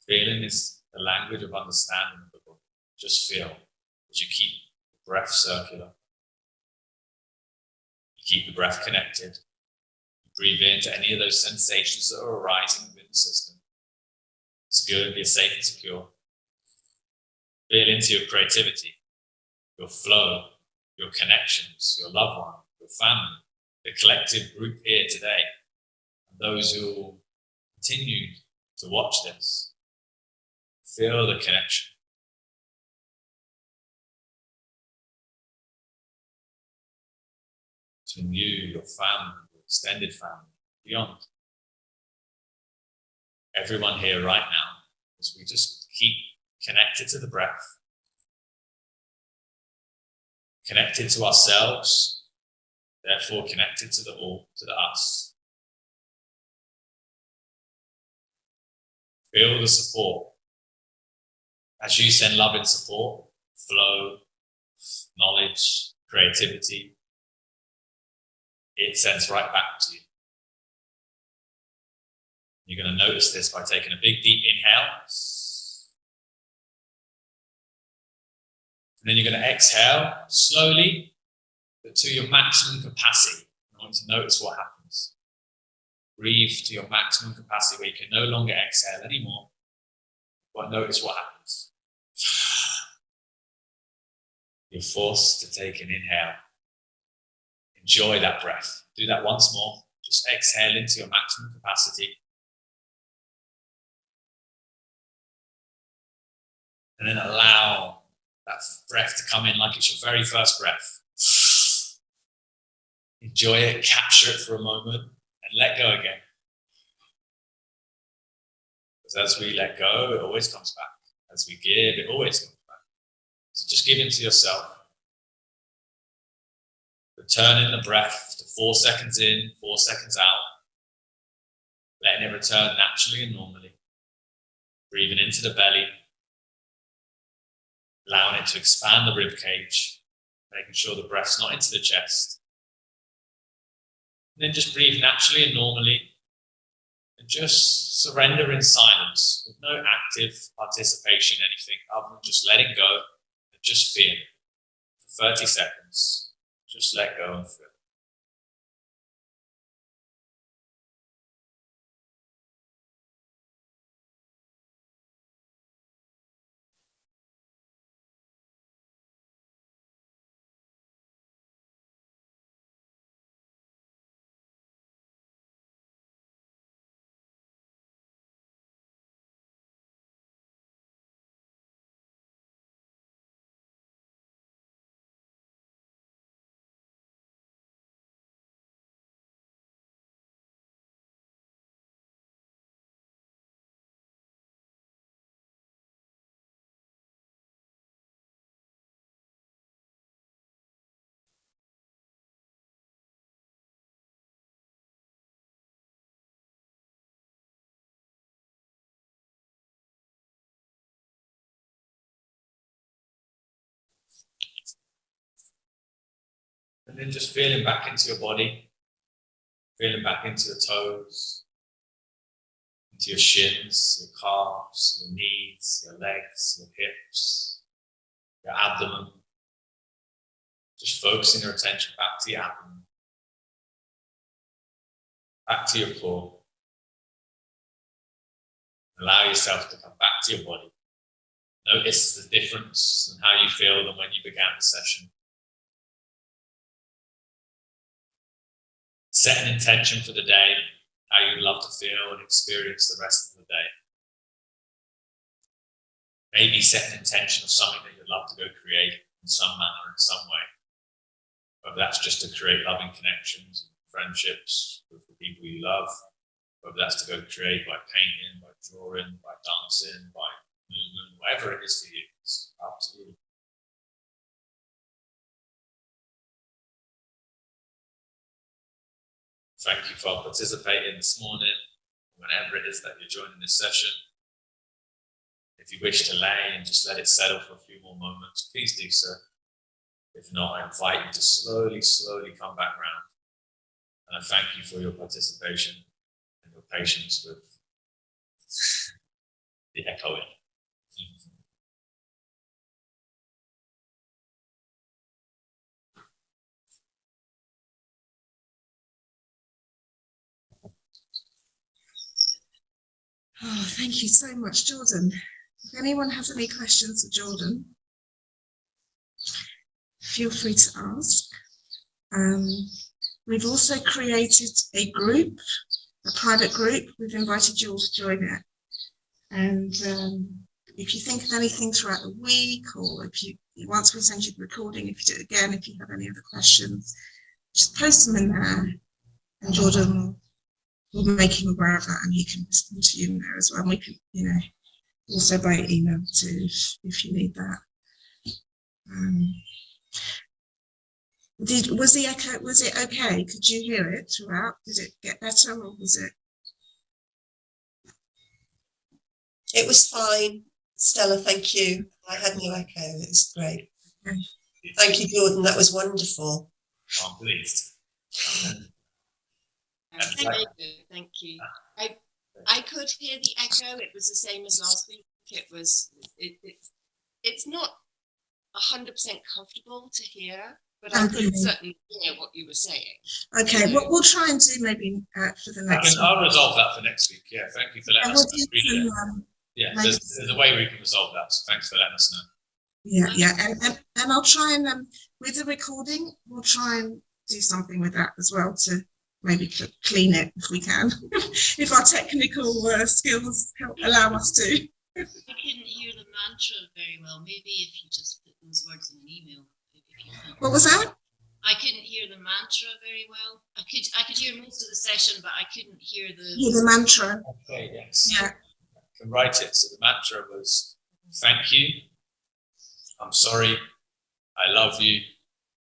Feeling is the language of understanding of the body. Just feel as you keep the breath circular. You keep the breath connected. You breathe into any of those sensations that are arising within the system. It's good, be safe and secure. Feel into your creativity, your flow, your connections, your loved one, your family, the collective group here today, and those who will continue to watch this. Feel the connection. Between you, your family, your extended family, beyond. Everyone here right now, as we just keep connected to the breath, connected to ourselves, therefore connected to the all, to the us. Feel the support. As you send love and support, flow, knowledge, creativity, it sends right back to you. You're going to notice this by taking a big deep inhale. And then you're going to exhale slowly, but to your maximum capacity. I want you to notice what happens. Breathe to your maximum capacity where you can no longer exhale anymore. But notice what happens. You're forced to take an inhale. Enjoy that breath. Do that once more. Just exhale into your maximum capacity. And then allow that breath to come in like it's your very first breath. Enjoy it, capture it for a moment, and let go again. Because as we let go, it always comes back. As we give, it always comes back. So just give in to yourself. Returning the breath to 4 seconds in, 4 seconds out. Letting it return naturally and normally. Breathing into the belly. Allowing it to expand the rib cage. Making sure the breath's not into the chest. And then just breathe naturally and normally. And just surrender in silence with no active participation in anything other than just letting go and just feel. For 30 seconds, just let go and feel. And then just feeling back into your body, feeling back into your toes, into your shins, your calves, your knees, your legs, your hips, your abdomen. Just focusing your attention back to your abdomen, back to your core. Allow yourself to come back to your body. Notice the difference in how you feel than when you began the session. Set an intention for the day, how you'd love to feel and experience the rest of the day. Maybe set an intention of something that you'd love to go create in some manner, in some way. Whether that's just to create loving connections, friendships with the people you love, whether that's to go create by painting, by drawing, by dancing, by movement, whatever it is for you, it's up to you. Thank you for participating this morning, whenever it is that you're joining this session. If you wish to lay and just let it settle for a few more moments, please do so. If not, I invite you to slowly come back round. And I thank you for your participation and your patience with the echoing. Oh, thank you so much, Jordan. If anyone has any questions for Jordan, feel free to ask. We've also created a group, a private group. We've invited you all to join it. And if you think of anything throughout the week, or if you, once we send you the recording, if you do it again, if you have any other questions, just post them in there, and Jordan will make him aware of that, and he can respond to you in there as well. And we can, also by email too, if you need that. Was the echo, was it okay? Could you hear it throughout? Did it get better, or was it? It was fine, Stella, thank you. I had no echo, it was great. Okay. Thank you, Jordan, that was wonderful. I'm pleased. Thank you. I could hear the echo. It was the same as last week. It's not 100% comfortable to hear, but I could certainly hear what you were saying. Okay, what we'll try and do maybe for the next one. I'll resolve that for next week. Yeah, thank you for letting us know. Yeah, there's a way we can resolve that, so thanks for letting us know. Yeah, and I'll try and with the recording, we'll try and do something with that as well to maybe clean it if we can, if our technical skills allow us to. I couldn't hear the mantra very well. Maybe if you just put those words in an email. What was that? I couldn't hear the mantra very well. I could hear most of the session, but I couldn't hear the... Yeah, the mantra. Okay, yes. Yeah. I can write it. So the mantra was, thank you, I'm sorry, I love you,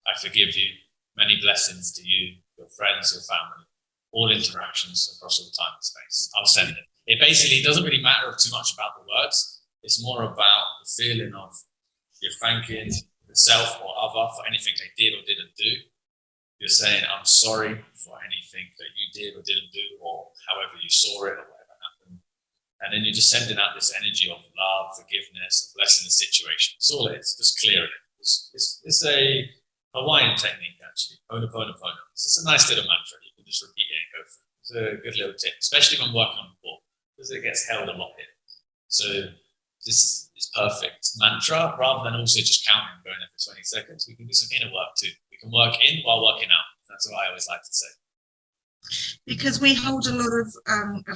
I forgive you, many blessings to you, your friends, your family, all interactions across all time and space. I'll send it. It basically doesn't really matter too much about the words. It's more about the feeling of you're thanking yourself or other for anything they did or didn't do. You're saying, I'm sorry for anything that you did or didn't do, or however you saw it or whatever happened. And then you're just sending out this energy of love, forgiveness, and blessing the situation. That's all it is, just clearing it. It's a Hawaiian technique, actually. Ho'oponopono. It's a nice little mantra. You can just repeat it and go through it. It's a good little tip, especially when working on the board, because it gets held a lot here. So this is perfect mantra, rather than also just counting, going there for 20 seconds. We can do some inner work too. We can work in while working out. That's what I always like to say. Because we hold a lot of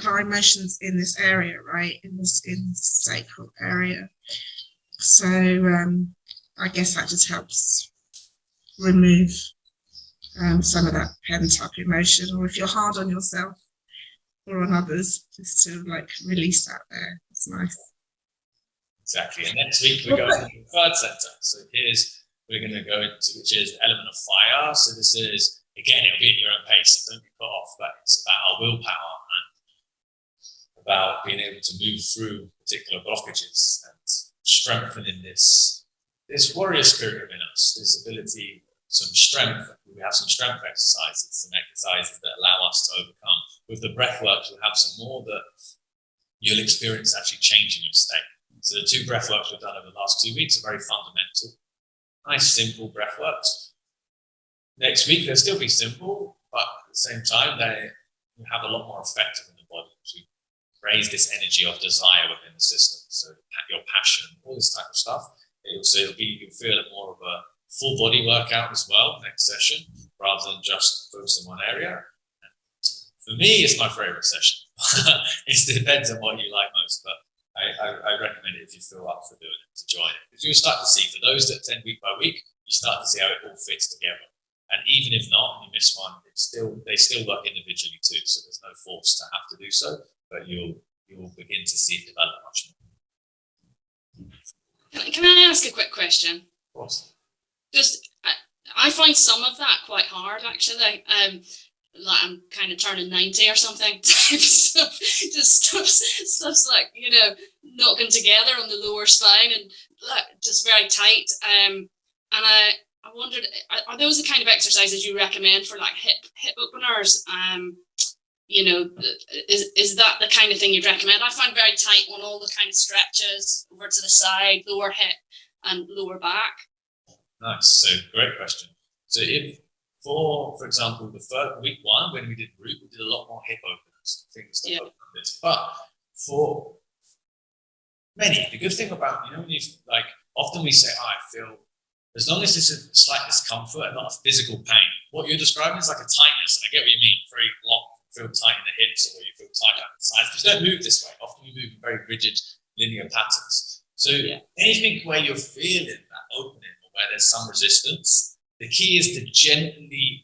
our emotions in this area, right? In this sacral area. So I guess that just helps remove some of that pent up emotion, or if you're hard on yourself or on others, just to like release that there. It's nice. Exactly. And next week we're going to the third center. So we're going to go into, which is the element of fire. So this is, again, it'll be at your own pace, so don't be put off, but it's about our willpower and about being able to move through particular blockages and strengthening this warrior spirit within us, this ability, some strength that we We have some strength exercises, some exercises that allow us to overcome. With the breath works, we'll have some more that you'll experience actually changing your state. So the 2 breath works we've done over the last 2 weeks are very fundamental. Nice, simple breath works. Next week, they'll still be simple, but at the same time, they have a lot more effect in the body to raise this energy of desire within the system. So your passion, all this type of stuff. You'll feel it more of a full body workout as well next session, rather than just focus in one area. For me, it's my favorite session. It depends on what you like most, but I recommend it if you feel up for doing it, to join it. Because you'll start to see, for those that attend week by week, you start to see how it all fits together. And even if not, and you miss one, they still work individually too. So there's no force to have to do so, but you'll begin to see it develop much more. Can I ask a quick question? Of course. Just, I find some of that quite hard, actually. Like I'm kind of turning 90 or something. Stuff's like, knocking together on the lower spine and just very tight. And I wondered, are those the kind of exercises you recommend for like hip openers? Is that the kind of thing you'd recommend? I find very tight on all the kind of stretches over to the side, lower hip and lower back. Nice. So great question. So if for example, the first week 1, when we did root, we did a lot more hip openers, things that open this. But for many, the good thing about, when you often we say, I feel, as long as it's a slight discomfort and not a physical pain, what you're describing is like a tightness, and I get what you mean, very long, feel tight in the hips, or you feel tight down the sides, but you don't move this way. Often we move in very rigid linear patterns. So anything where you're feeling that opening or where there's some resistance, the key is to gently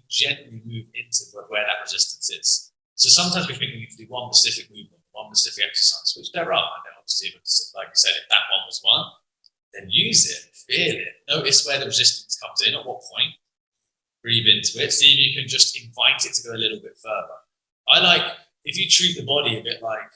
move into where that resistance is. So sometimes we think we need to do one specific movement, one specific exercise, which there are. And then obviously, like you said, if that one was one, then use it, feel it, notice where the resistance comes in, at what point, breathe into it, see if you can just invite it to go a little bit further. I like, if you treat the body a bit like,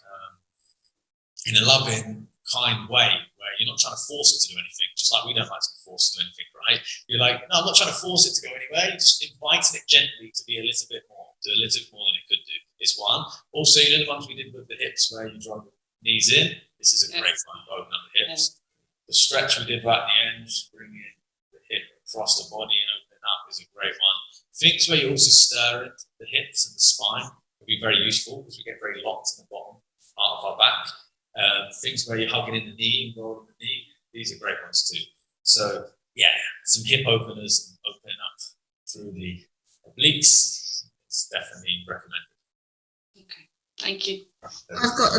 in a loving, kind way, where you're not trying to force it to do anything, just like we don't like to be forced to do anything, right? You're like, no, I'm not trying to force it to go anywhere, you're just inviting it gently to be a little bit more, do a little bit more than it could do. It's one. Also, the ones we did with the hips, where you drive the knees in, this is a great one, open up the hips. The stretch we did right at the end, bringing the hip across the body and opening up, is a great one. Things where you also stir it, the hips and the spine, will be very useful, because we get very locked in the bottom part of our back. Things where you're hugging in the knee, rolling the knee, these are great ones too. So some hip openers and opening up through the obliques, it's definitely recommended. Okay, thank you. I've got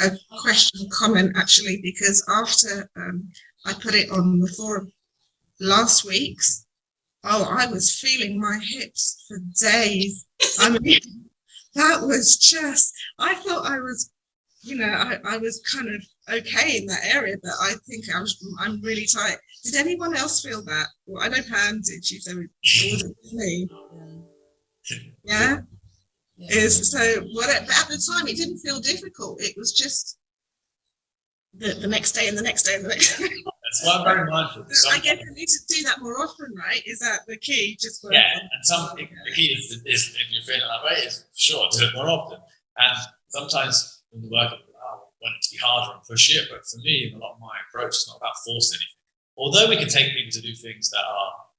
a question, comment actually, because after I put it on the forum last week's, I was feeling my hips for days. I mean, that was just, I thought I was, I was kind of okay in that area, but I think I'm really tight. Did anyone else feel that? Well, I know Pam did. She said it wasn't me. Yeah. So at the time it didn't feel difficult. It was just the next day and the next day and the next day. That's why I'm very mindful. I guess I need to do that more often, right? Is that the key? Just and the key is if you're feeling that way, is sure do it more often. And sometimes when the work, I want it to be harder and push it, but for me, a lot of my approach is not about forcing anything. Although we can take people to do things that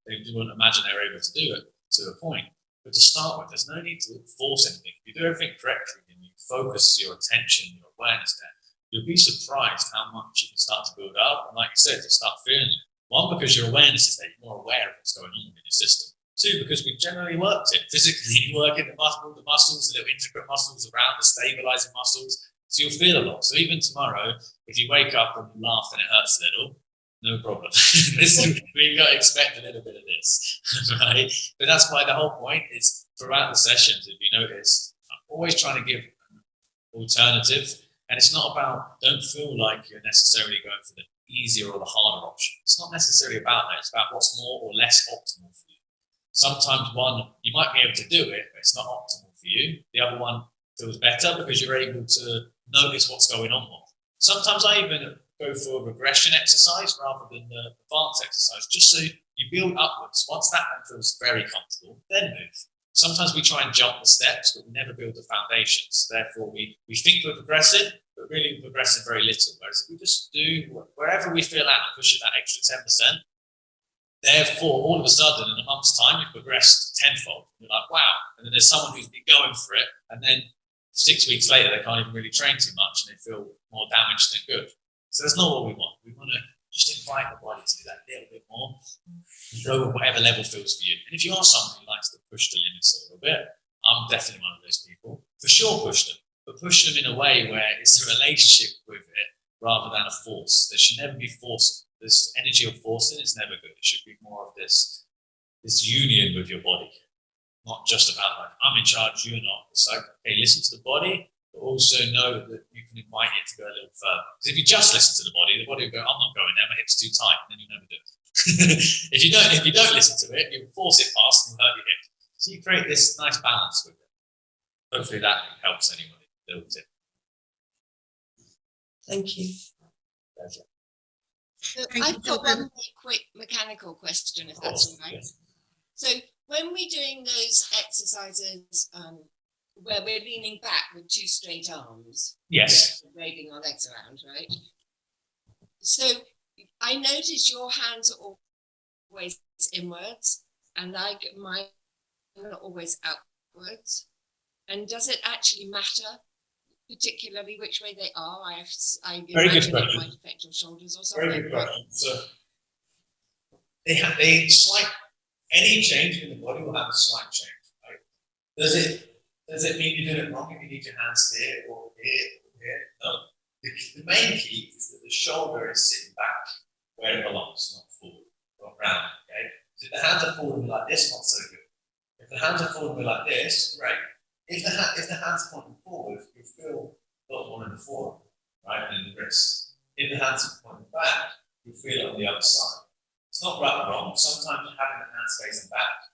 they wouldn't imagine they're able to do it to a point, but to start with, there's no need to force anything. If you do everything correctly and you focus your attention, your awareness there, you'll be surprised how much you can start to build up. And like you said, to start feeling it. One, because your awareness is there, you're more aware of what's going on in your system. Two, because we've generally worked it physically, working the muscles, the little intricate muscles around the stabilizing muscles. So you'll feel a lot. So even tomorrow, if you wake up and laugh and it hurts a little, no problem. We've got to expect a little bit of this, right? But that's why the whole point is throughout the sessions, if you notice, I'm always trying to give an alternative. And it's not about, don't feel like you're necessarily going for the easier or the harder option. It's not necessarily about that. It's about what's more or less optimal for you. Sometimes one, you might be able to do it, but it's not optimal for you. The other one feels better because you're able to notice what's going on more. Sometimes I even go for a regression exercise rather than the advanced exercise, just so you build upwards. Once that feels very comfortable, then move. Sometimes we try and jump the steps, but we never build the foundations. Therefore, we think we're progressing, but really we're progressing very little. Whereas if we just do wherever we feel at and push it that extra 10%, therefore, all of a sudden, in a month's time, you've progressed tenfold. You're like, wow. And then there's someone who's been going for it, and then 6 weeks later, they can't even really train too much, and they feel more damaged than good. So that's not what we want. We want to just invite the body to do that little bit more, and go with whatever level feels for you. And if you are someone who likes to push the limits a little bit, I'm definitely one of those people. For sure, push them, but push them in a way where it's a relationship with it rather than a force. There should never be force. This energy of forcing is never good. It should be more of this union with your body, not just about like, I'm in charge, you're not. It's like, okay, listen to the body, but also know that you can invite it to go a little further. Because if you just listen to the body will go, I'm not going there, my hip's too tight, and then you never do it. if you don't listen to it, you force it past and hurt your hip. So you create this nice balance with it. Hopefully that helps anybody build it. Thank you. Pleasure. So Thank you, I've got Jordan. one very quick mechanical question, if Of that's course, all right. yes. So when we're doing those exercises where we're leaning back with two straight arms, Yes. waving our legs around, right? So I notice your hands are always inwards, and mine are always outwards. And does it actually matter, particularly which way they are? I Very good imagine it question. might affect your shoulders or something. Very good question. So they slight, any change in the body will have a slight change, right? Does it mean you're doing it wrong if you need your hands here or here or here? No. The main key is that the shoulder is sitting back where it belongs, not forward, not round. Okay. So if the hands are forward like this, not so good. If the hands are forward like this, great. If the hands are pointing forward, you'll feel a lot more in the forearm, right, and in the wrist. If the hands are pointing back, you'll feel it on the other side. It's not right or wrong. Sometimes having the hands facing back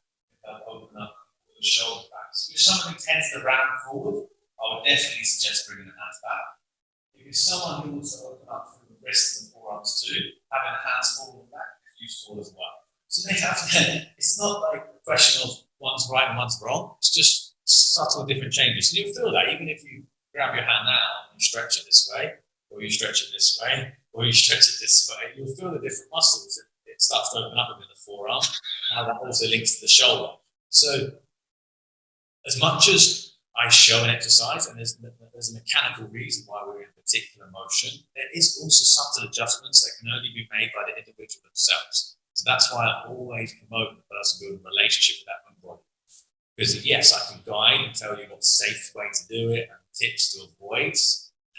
can help open up the shoulder back. So if someone who tends to round forward, I would definitely suggest bringing the hands back. If you're someone who wants to open up through the wrist and the forearms too, having the hands forward and back is useful as well. So they have to, it's not like a question of one's right and one's wrong. It's just subtle different changes. And you'll feel that even if you grab your hand now and stretch it this way, or you stretch it this way, or you stretch it this way, you'll feel the different muscles. It starts to open up within the forearm. Now that also links to the shoulder. So as much as I show an exercise and there's a mechanical reason why we're in a particular motion, there is also subtle adjustments that can only be made by the individual themselves. So that's why I always promote the person building a relationship with that own body. Because yes, I can guide and tell you what's a safe way to do it and tips to avoid.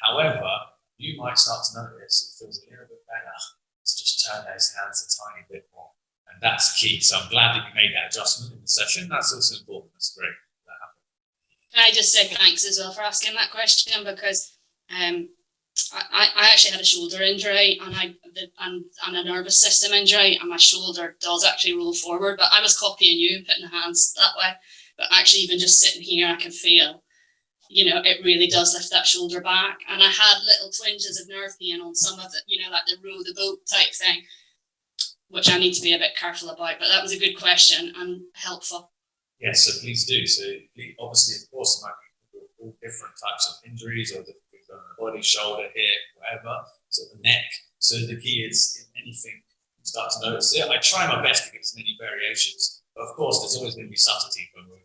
However, you might start to notice it feels a little bit better to just turn those hands a tiny bit more. And that's key. So I'm glad that you made that adjustment in the session. That's also important. That's great. Can I just say thanks as well for asking that question, because I actually had a shoulder injury and a nervous system injury, and my shoulder does actually roll forward, but I was copying you and putting the hands that way. But actually even just sitting here, I can feel, it really does lift that shoulder back. And I had little twinges of nerve pain on some of it, like the row the boat type thing, which I need to be a bit careful about. But that was a good question and helpful. Yes, so please do. So obviously, of course, there might be all different types of injuries or different things on the body, shoulder, hip, whatever. So the neck. So the key is in anything you start to notice it. I try my best to get as many variations, but of course, there's always going to be subtlety when we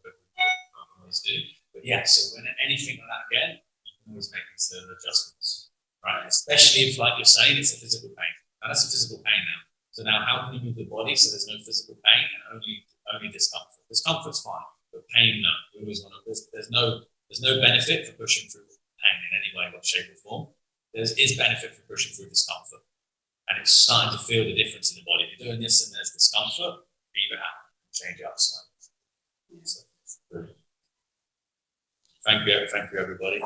always do. But yeah, so when anything like that again, you can always make these little adjustments, right? Especially if, like you're saying, it's a physical pain. Now that's a physical pain now. So now, how can you move the body so there's no physical pain and only discomfort? Discomfort's fine, but pain, no. We always want to. There's no benefit for pushing through pain in any way, shape, or form. There is benefit for pushing through discomfort, and it's starting to feel the difference in the body. If you're doing this and there's discomfort, leave it out, change it up slightly. So, thank you, everybody.